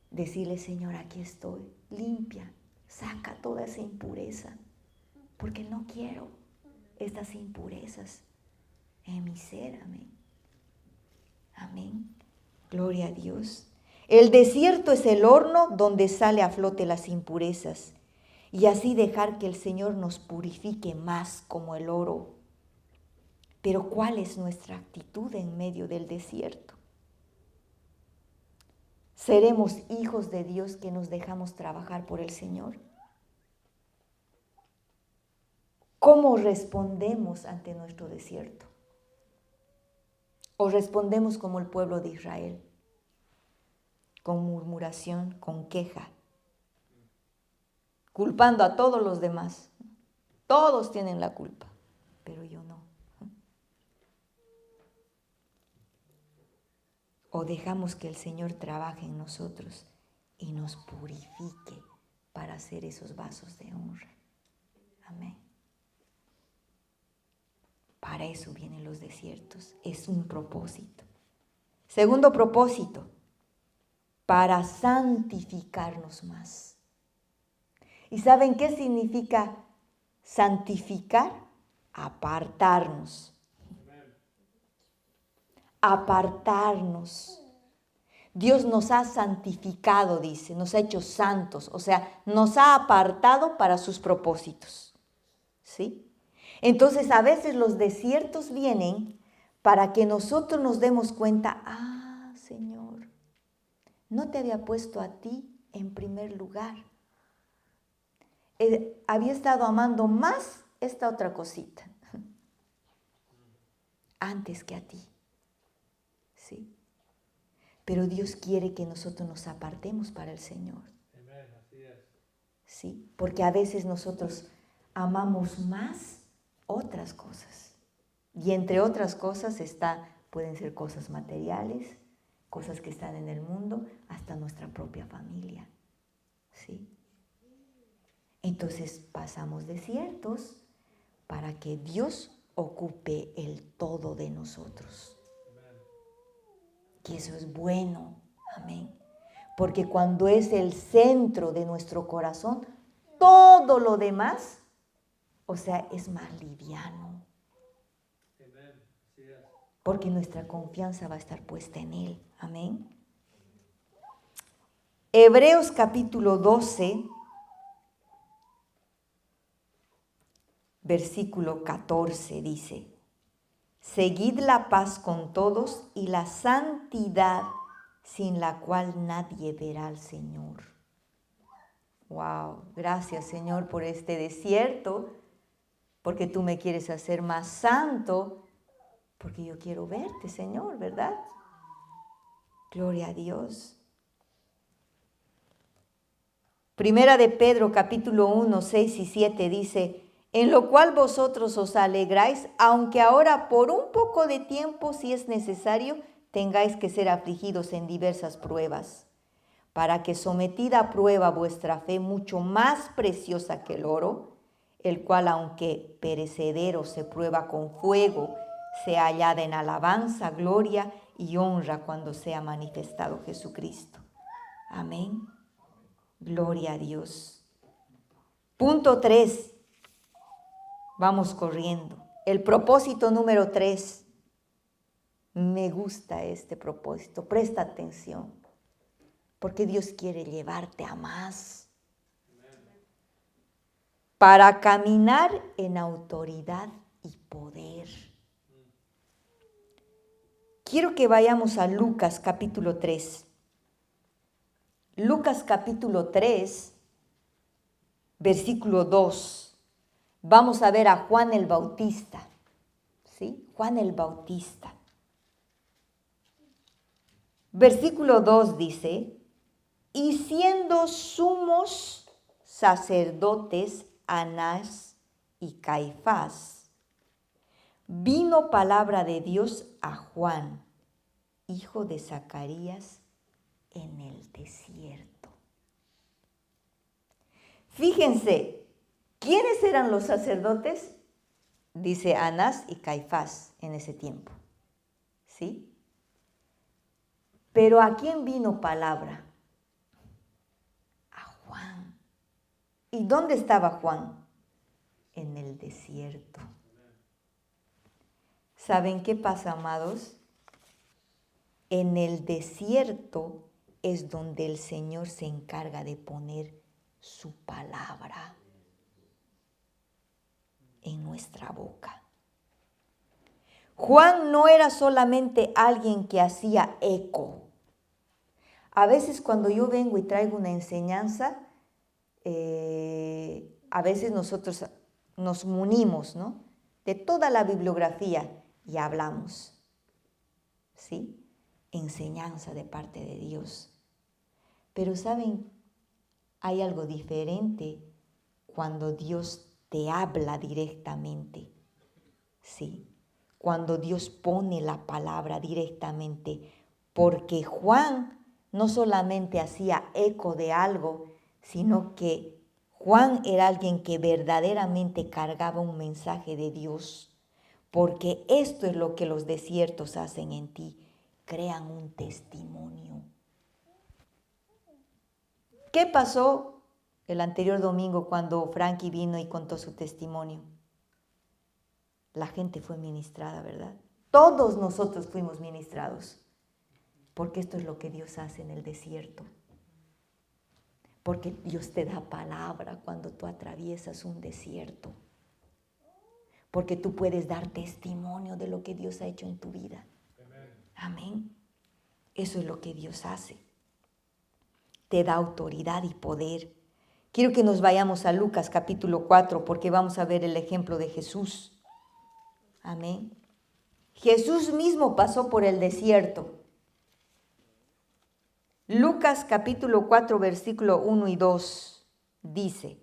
decirle, Señor, aquí estoy, limpia, saca toda esa impureza, porque no quiero estas impurezas en mi ser, amén. Amén. Gloria a Dios. El desierto es el horno donde sale a flote las impurezas y así dejar que el Señor nos purifique más como el oro. Pero ¿cuál es nuestra actitud en medio del desierto? ¿Seremos hijos de Dios que nos dejamos trabajar por el Señor? ¿Cómo respondemos ante nuestro desierto? ¿O respondemos como el pueblo de Israel? Con murmuración, con queja, culpando a todos los demás. Todos tienen la culpa, pero yo no. O dejamos que el Señor trabaje en nosotros y nos purifique para hacer esos vasos de honra. Amén. Para eso vienen los desiertos. Es un propósito. Segundo propósito, para santificarnos más. ¿Y saben qué significa santificar? Apartarnos. Apartarnos. Dios nos ha santificado, dice, nos ha hecho santos, o sea, nos ha apartado para sus propósitos. ¿Sí? Entonces, a veces los desiertos vienen para que nosotros nos demos cuenta, Señor, no te había puesto a ti en primer lugar. Había estado amando más esta otra cosita antes que a ti. ¿Sí? Pero Dios quiere que nosotros nos apartemos para el Señor. Amén, así es. ¿Sí? Porque a veces nosotros amamos más otras cosas. Y entre otras cosas pueden ser cosas materiales, cosas que están en el mundo, hasta nuestra propia familia. ¿Sí? Entonces pasamos desiertos para que Dios ocupe el todo de nosotros. Y eso es bueno. Amén. Porque cuando es el centro de nuestro corazón, todo lo demás, o sea, es más liviano. Amén, así es. Porque nuestra confianza va a estar puesta en Él. Amén. Hebreos capítulo 12, versículo 14 dice: seguid la paz con todos y la santidad, sin la cual nadie verá al Señor. Wow, gracias Señor por este desierto, porque tú me quieres hacer más santo, porque yo quiero verte, Señor, ¿verdad? Gloria a Dios. Primera de Pedro capítulo 1, 6 y 7 dice: en lo cual vosotros os alegráis, aunque ahora por un poco de tiempo, si es necesario, tengáis que ser afligidos en diversas pruebas, para que sometida a prueba vuestra fe, mucho más preciosa que el oro, el cual aunque perecedero se prueba con fuego, sea hallada en alabanza, gloria y honra cuando sea manifestado Jesucristo. Amén. Gloria a Dios. Punto 3. Vamos corriendo. El propósito número 3. Me gusta este propósito. Presta atención. Porque Dios quiere llevarte a más. Para caminar en autoridad y poder. Quiero que vayamos a Lucas capítulo 3. Lucas capítulo 3, versículo 2. Vamos a ver a Juan el Bautista. ¿Sí? Juan el Bautista. Versículo 2 dice: y siendo sumos sacerdotes Anás y Caifás, vino palabra de Dios a Juan, hijo de Zacarías, en el desierto. Fíjense, ¿quiénes eran los sacerdotes? Dice Anás y Caifás en ese tiempo. ¿Sí? Pero ¿a quién vino palabra? A Juan. ¿Y dónde estaba Juan? En el desierto. ¿Saben qué pasa, amados? En el desierto es donde el Señor se encarga de poner su palabra en nuestra boca. Juan no era solamente alguien que hacía eco. A veces cuando yo vengo y traigo una enseñanza, a veces nosotros nos munimos, ¿no?, de toda la bibliografía y hablamos. ¿Sí? Enseñanza de parte de Dios. Pero ¿saben? Hay algo diferente cuando Dios te habla directamente. ¿Sí? Cuando Dios pone la palabra directamente. Porque Juan no solamente hacía eco de algo, sino que Juan era alguien que verdaderamente cargaba un mensaje de Dios. Porque esto es lo que los desiertos hacen en ti. Crean un testimonio. ¿Qué pasó el anterior domingo cuando Frankie vino y contó su testimonio? La gente fue ministrada, ¿verdad? Todos nosotros fuimos ministrados. Porque esto es lo que Dios hace en el desierto. Porque Dios te da palabra cuando tú atraviesas un desierto. Porque tú puedes dar testimonio de lo que Dios ha hecho en tu vida. Amén. Eso es lo que Dios hace. Te da autoridad y poder. Quiero que nos vayamos a Lucas capítulo 4 porque vamos a ver el ejemplo de Jesús. Amén. Jesús mismo pasó por el desierto. Lucas capítulo 4 versículo 1 y 2 dice: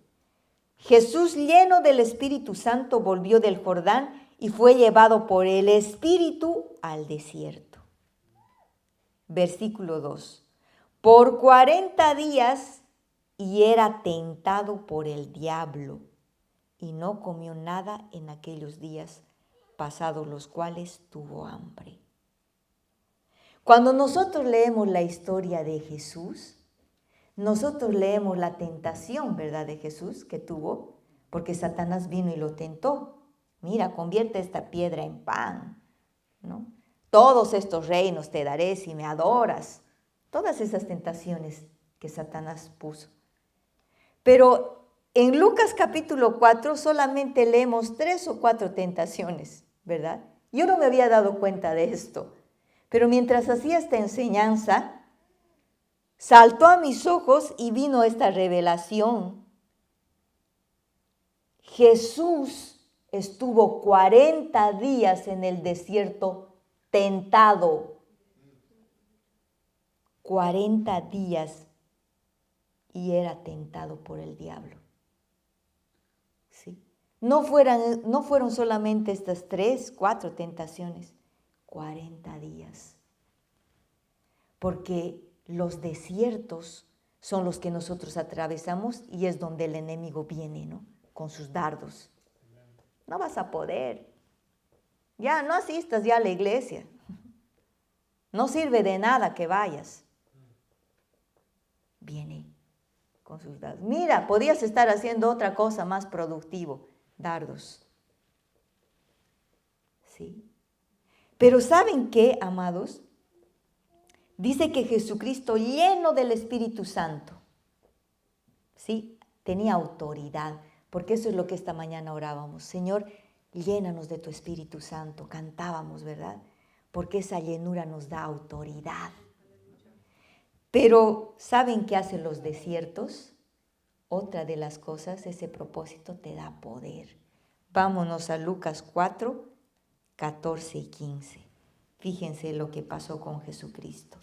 Jesús, lleno del Espíritu Santo, volvió del Jordán y fue llevado por el Espíritu al desierto. Versículo 2. Por 40 días y era tentado por el diablo y no comió nada en aquellos días, pasados los cuales tuvo hambre. Cuando nosotros leemos la historia de Jesús, nosotros leemos la tentación, ¿verdad?, de Jesús que tuvo, porque Satanás vino y lo tentó. Mira, convierte esta piedra en pan, ¿no? Todos estos reinos te daré si me adoras. Todas esas tentaciones que Satanás puso. Pero en Lucas capítulo 4 solamente leemos 3 o 4 tentaciones, ¿verdad? Yo no me había dado cuenta de esto, pero mientras hacía esta enseñanza, saltó a mis ojos y vino esta revelación. Jesús estuvo 40 días en el desierto tentado. 40 días y era tentado por el diablo. ¿Sí? No fueron solamente estas 3, 4 tentaciones, 40 días. Porque los desiertos son los que nosotros atravesamos y es donde el enemigo viene, ¿no? Con sus dardos. No vas a poder. Ya no asistas ya a la iglesia. No sirve de nada que vayas. Viene con sus dardos. Mira, podías estar haciendo otra cosa más productivo. Dardos. ¿Sí? Pero ¿saben qué, amados? Dice que Jesucristo, lleno del Espíritu Santo, ¿sí?, tenía autoridad, porque eso es lo que esta mañana orábamos. Señor, llénanos de tu Espíritu Santo. Cantábamos, ¿verdad? Porque esa llenura nos da autoridad. Pero, ¿saben qué hacen los desiertos? Otra de las cosas, ese propósito te da poder. Vámonos a Lucas 4, 14 y 15. Fíjense lo que pasó con Jesucristo.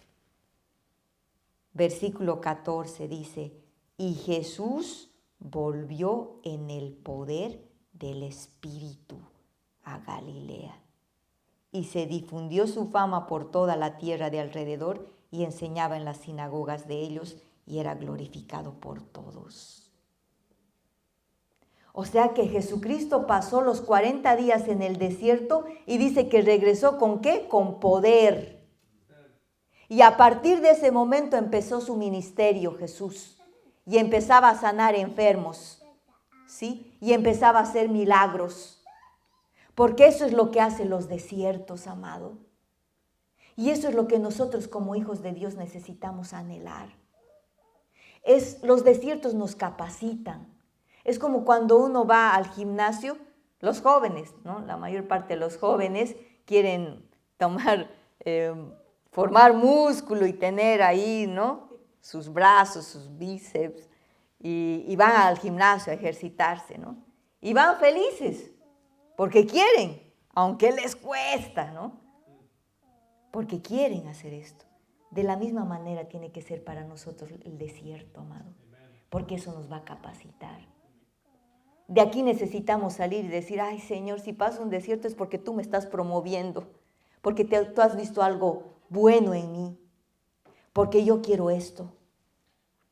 Versículo 14 dice: y Jesús volvió en el poder del Espíritu a Galilea. Y se difundió su fama por toda la tierra de alrededor y enseñaba en las sinagogas de ellos y era glorificado por todos. O sea que Jesucristo pasó los 40 días en el desierto y dice que regresó ¿con qué? Con poder. Y a partir de ese momento empezó su ministerio Jesús y empezaba a sanar enfermos, ¿sí? Y empezaba a hacer milagros. Porque eso es lo que hacen los desiertos, amado. Y eso es lo que nosotros como hijos de Dios necesitamos anhelar. Los desiertos nos capacitan. Es como cuando uno va al gimnasio, los jóvenes, ¿no? La mayor parte de los jóvenes quieren formar músculo y tener ahí, ¿no?, sus brazos, sus bíceps, y van al gimnasio a ejercitarse, ¿no? Y van felices, porque quieren, aunque les cuesta, ¿no? Porque quieren hacer esto. De la misma manera tiene que ser para nosotros el desierto, amado, porque eso nos va a capacitar. De aquí necesitamos salir y decir: ay, Señor, si paso un desierto es porque tú me estás promoviendo, porque tú has visto algo bueno en mí, porque yo quiero esto.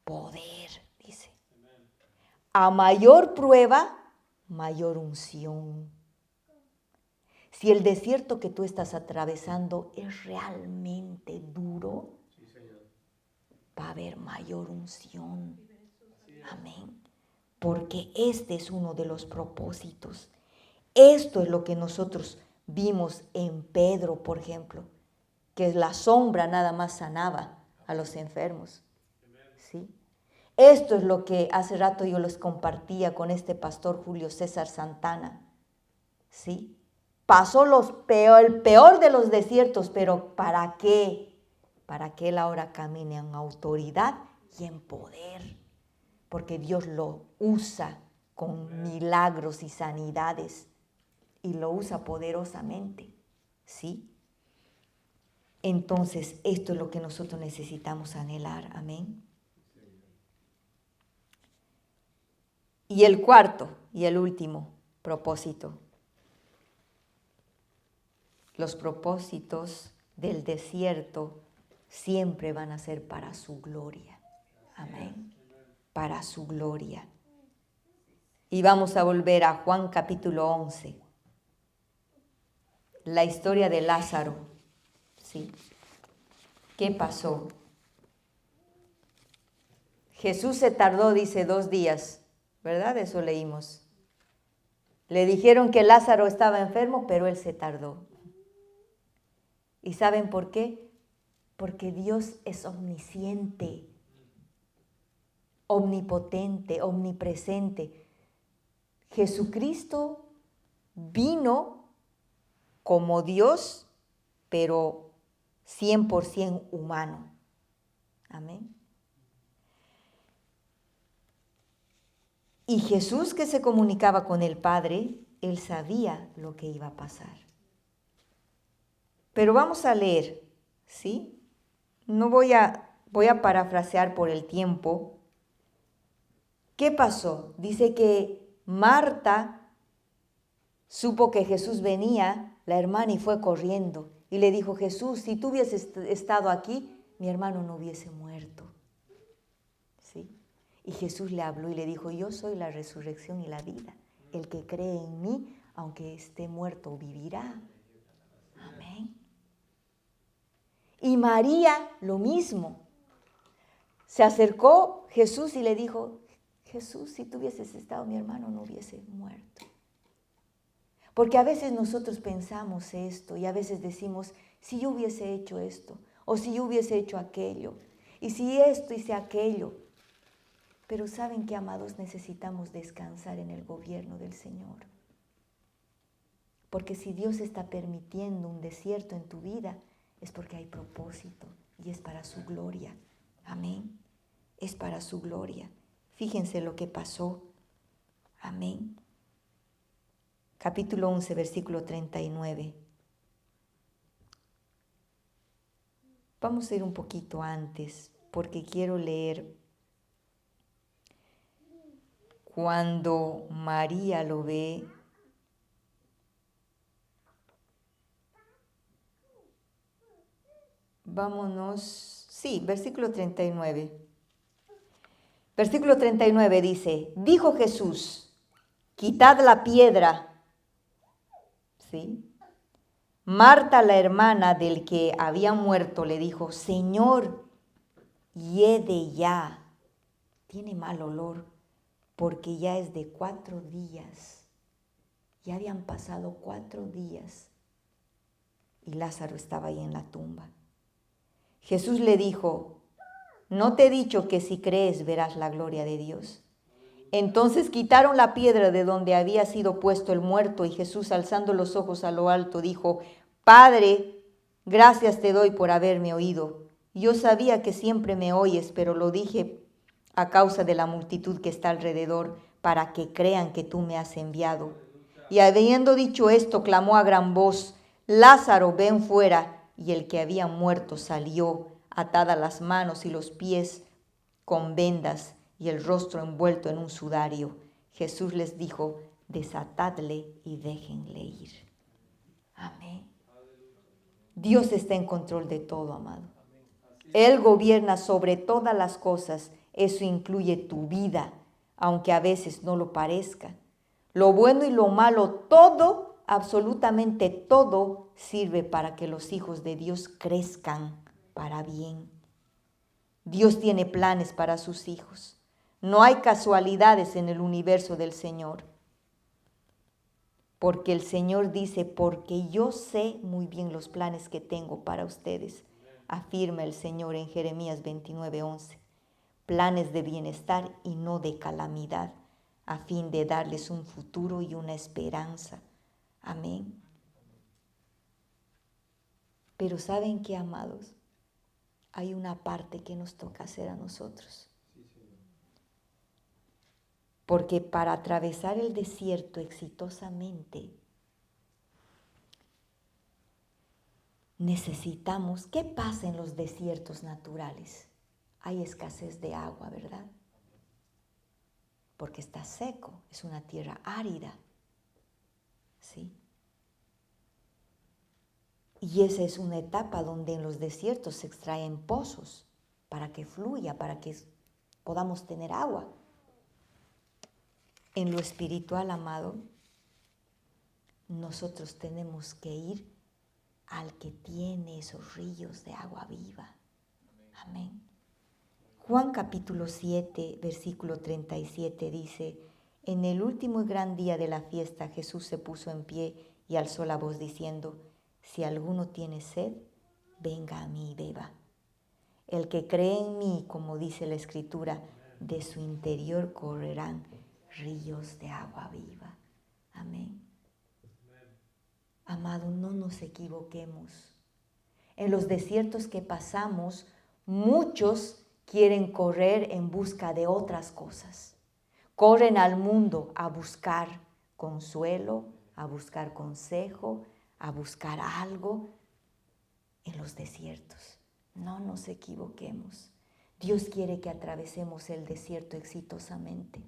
Poder, dice. A mayor prueba, mayor unción. Si el desierto que tú estás atravesando es realmente duro, va a haber mayor unción. Amén. Porque este es uno de los propósitos. Esto es lo que nosotros vimos en Pedro, por ejemplo. que la sombra nada más sanaba a los enfermos. ¿Sí? Esto es lo que hace rato yo les compartía con este pastor Julio César Santana. ¿Sí? Pasó el peor de los desiertos, pero ¿para qué? Para que él ahora camine en autoridad y en poder. Porque Dios lo usa con milagros y sanidades. Y lo usa poderosamente. ¿Sí? Entonces, esto es lo que nosotros necesitamos anhelar. Amén. Y el cuarto y el último propósito. Los propósitos del desierto siempre van a ser para su gloria. Amén. Para su gloria. Y vamos a volver a Juan capítulo 11. La historia de Lázaro. ¿Sí? ¿Qué pasó? Jesús se tardó, dice, 2 días. ¿Verdad? Eso leímos. Le dijeron que Lázaro estaba enfermo, pero él se tardó. ¿Y saben por qué? Porque Dios es omnisciente, omnipotente, omnipresente. Jesucristo vino como Dios, pero 100% humano. Amén. Y Jesús, que se comunicaba con el Padre, él sabía lo que iba a pasar. Pero vamos a leer, ¿sí? No voy a parafrasear por el tiempo. ¿Qué pasó? Dice que Marta supo que Jesús venía, la hermana, y fue corriendo. Y le dijo, Jesús, si tú hubieses estado aquí, mi hermano no hubiese muerto. ¿Sí? Y Jesús le habló y le dijo, yo soy la resurrección y la vida. El que cree en mí, aunque esté muerto, vivirá. Amén. Y María, lo mismo. Se acercó Jesús y le dijo, Jesús, si tú hubieses estado, mi hermano no hubiese muerto. Porque a veces nosotros pensamos esto y a veces decimos, si yo hubiese hecho esto, o si yo hubiese hecho aquello, y si esto y si aquello. Pero ¿saben qué, amados? Necesitamos descansar en el gobierno del Señor. Porque si Dios está permitiendo un desierto en tu vida, es porque hay propósito y es para su gloria. Amén. Es para su gloria. Fíjense lo que pasó. Amén. Capítulo 11, versículo 39. Vamos a ir un poquito antes, porque quiero leer cuando María lo ve. Vámonos, sí, versículo 39. Versículo 39 dice, dijo Jesús, quitad la piedra. ¿Sí? Marta, la hermana del que había muerto, le dijo, Señor, hiede ya, tiene mal olor, porque ya es de 4 días. Ya habían pasado 4 días y Lázaro estaba ahí en la tumba. Jesús le dijo, ¿no te he dicho que si crees verás la gloria de Dios? Entonces quitaron la piedra de donde había sido puesto el muerto y Jesús, alzando los ojos a lo alto, dijo, Padre, gracias te doy por haberme oído. Yo sabía que siempre me oyes, pero lo dije a causa de la multitud que está alrededor, para que crean que tú me has enviado. Y habiendo dicho esto, clamó a gran voz, Lázaro, ven fuera. Y el que había muerto salió, atadas las manos y los pies con vendas y el rostro envuelto en un sudario. Jesús les dijo, desatadle y déjenle ir. Amén. Dios está en control de todo, amado. Él gobierna sobre todas las cosas. Eso incluye tu vida, aunque a veces no lo parezca. Lo bueno y lo malo, todo, absolutamente todo, sirve para que los hijos de Dios crezcan para bien. Dios tiene planes para sus hijos. No hay casualidades en el universo del Señor. Porque el Señor dice, porque yo sé muy bien los planes que tengo para ustedes, afirma el Señor en Jeremías 29:11. Planes de bienestar y no de calamidad, a fin de darles un futuro y una esperanza. Amén. Pero ¿saben qué, amados? Hay una parte que nos toca hacer a nosotros. Porque para atravesar el desierto exitosamente, necesitamos, ¿qué pasa en los desiertos naturales? Hay escasez de agua, ¿verdad? Porque está seco, es una tierra árida, ¿sí? Y esa es una etapa donde en los desiertos se extraen pozos para que fluya, para que podamos tener agua. En lo espiritual, amado, nosotros tenemos que ir al que tiene esos ríos de agua viva. Amén. Juan capítulo 7, versículo 37 dice, en el último y gran día de la fiesta Jesús se puso en pie y alzó la voz diciendo, si alguno tiene sed, venga a mí y beba. El que cree en mí, como dice la Escritura, de su interior correrán ríos de agua viva. Amén. Amado, no nos equivoquemos. En los desiertos que pasamos, muchos quieren correr en busca de otras cosas. Corren al mundo a buscar consuelo, a buscar consejo, a buscar algo en los desiertos. No nos equivoquemos. Dios quiere que atravesemos el desierto exitosamente.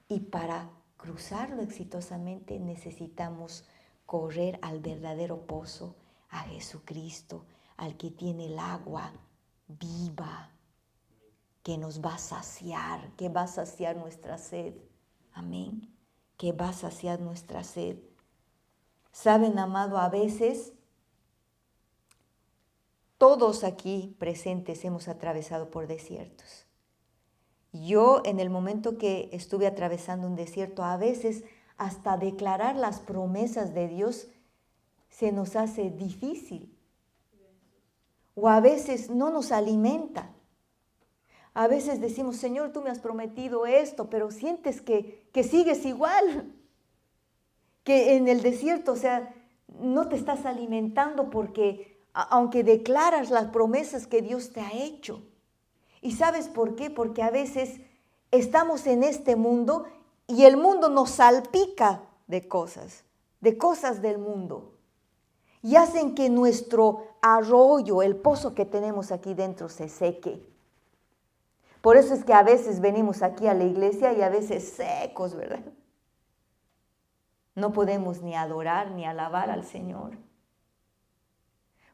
Y para cruzarlo exitosamente necesitamos correr al verdadero pozo, a Jesucristo, al que tiene el agua viva, que nos va a saciar, que va a saciar nuestra sed. Amén. Que va a saciar nuestra sed. Saben, amado, a veces todos aquí presentes hemos atravesado por desiertos. Yo en el momento que estuve atravesando un desierto, a veces hasta declarar las promesas de Dios se nos hace difícil. O a veces no nos alimenta. A veces decimos, Señor, tú me has prometido esto, pero sientes que sigues igual. Que en el desierto, o sea, no te estás alimentando porque aunque declaras las promesas que Dios te ha hecho. ¿Y sabes por qué? Porque a veces estamos en este mundo y el mundo nos salpica de cosas del mundo. Y hacen que nuestro arroyo, el pozo que tenemos aquí dentro, se seque. Por eso es que a veces venimos aquí a la iglesia y a veces secos, ¿verdad? No podemos ni adorar ni alabar al Señor.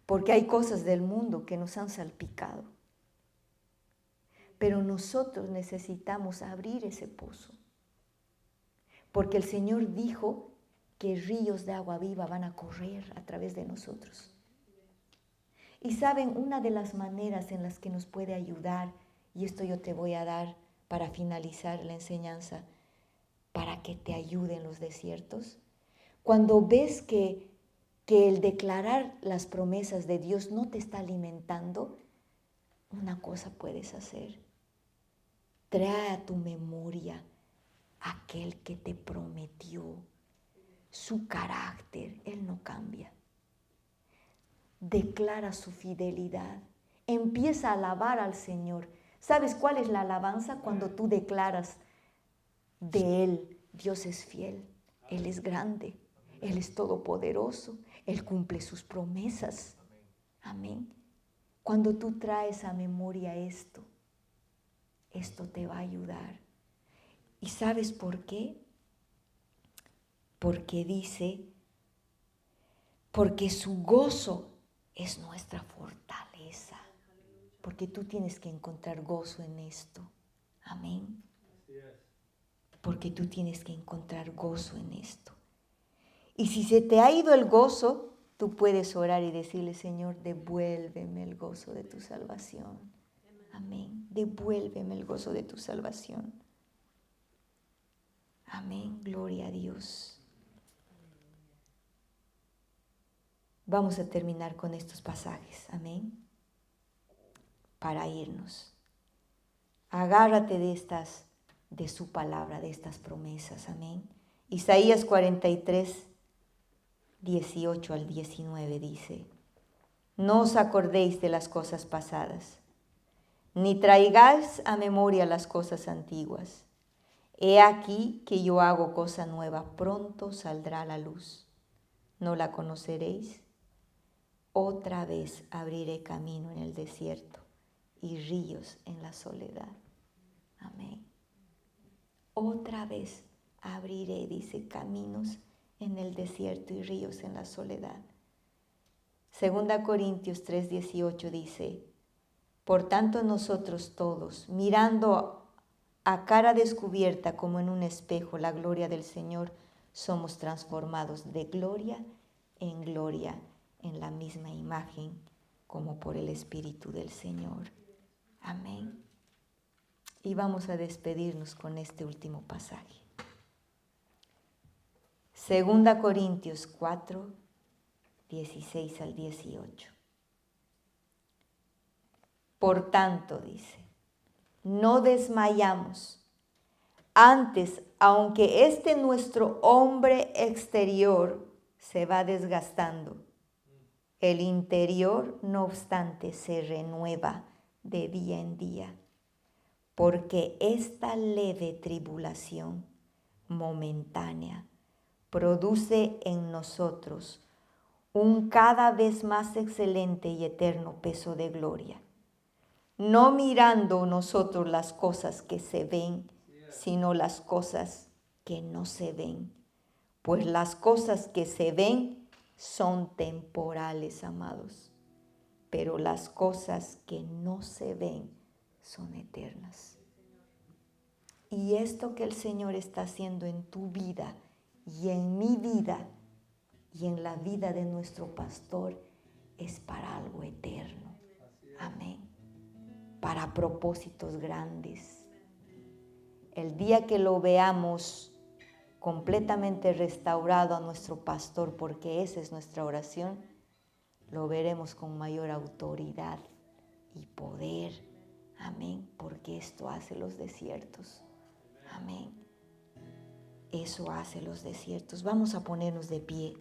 Porque hay cosas del mundo que nos han salpicado. Pero nosotros necesitamos abrir ese pozo. Porque el Señor dijo que ríos de agua viva van a correr a través de nosotros. Y saben, una de las maneras en las que nos puede ayudar, y esto yo te voy a dar para finalizar la enseñanza, para que te ayude en los desiertos, cuando ves que el declarar las promesas de Dios no te está alimentando, una cosa puedes hacer. Trae a tu memoria aquel que te prometió. Su carácter, Él no cambia. Declara su fidelidad. Empieza a alabar al Señor. ¿Sabes cuál es la alabanza? Cuando tú declaras de Él, Dios es fiel, Él es grande, Él es todopoderoso, Él cumple sus promesas. Amén. Cuando tú traes a memoria esto te va a ayudar. ¿Y sabes por qué? Porque dice, porque su gozo es nuestra fortaleza. Porque tú tienes que encontrar gozo en esto. Amén. Porque tú tienes que encontrar gozo en esto. Y si se te ha ido el gozo, tú puedes orar y decirle, Señor, devuélveme el gozo de tu salvación. Amén. Devuélveme el gozo de tu salvación. Amén. Gloria a Dios. Vamos a terminar con estos pasajes, amén, para irnos. Agárrate de su palabra, de estas promesas, amén. Isaías 43, 18 al 19 dice: no os acordéis de las cosas pasadas, ni traigáis a memoria las cosas antiguas. He aquí que yo hago cosa nueva, pronto saldrá la luz. ¿No la conoceréis? Otra vez abriré camino en el desierto y ríos en la soledad. Amén. Otra vez abriré, dice, caminos en el desierto y ríos en la soledad. 2 Corintios 3:18 dice: por tanto nosotros todos, mirando a cara descubierta como en un espejo la gloria del Señor, somos transformados de gloria en gloria en la misma imagen como por el Espíritu del Señor. Amén. Y vamos a despedirnos con este último pasaje. 2 Corintios 4, 16 al 18. Por tanto, dice, no desmayamos. Antes, aunque este nuestro hombre exterior se va desgastando, el interior, no obstante, se renueva de día en día, porque esta leve tribulación momentánea produce en nosotros un cada vez más excelente y eterno peso de gloria, no mirando nosotros las cosas que se ven, sino las cosas que no se ven, pues las cosas que se ven son temporales, amados, pero las cosas que no se ven son eternas. Y esto que el Señor está haciendo en tu vida y en mi vida y en la vida de nuestro pastor es para algo eterno. Amén. Para propósitos grandes. El día que lo veamos completamente restaurado a nuestro pastor, porque esa es nuestra oración, lo veremos con mayor autoridad y poder. Amén. Porque esto hace los desiertos. Amén. Eso hace los desiertos. Vamos a ponernos de pie.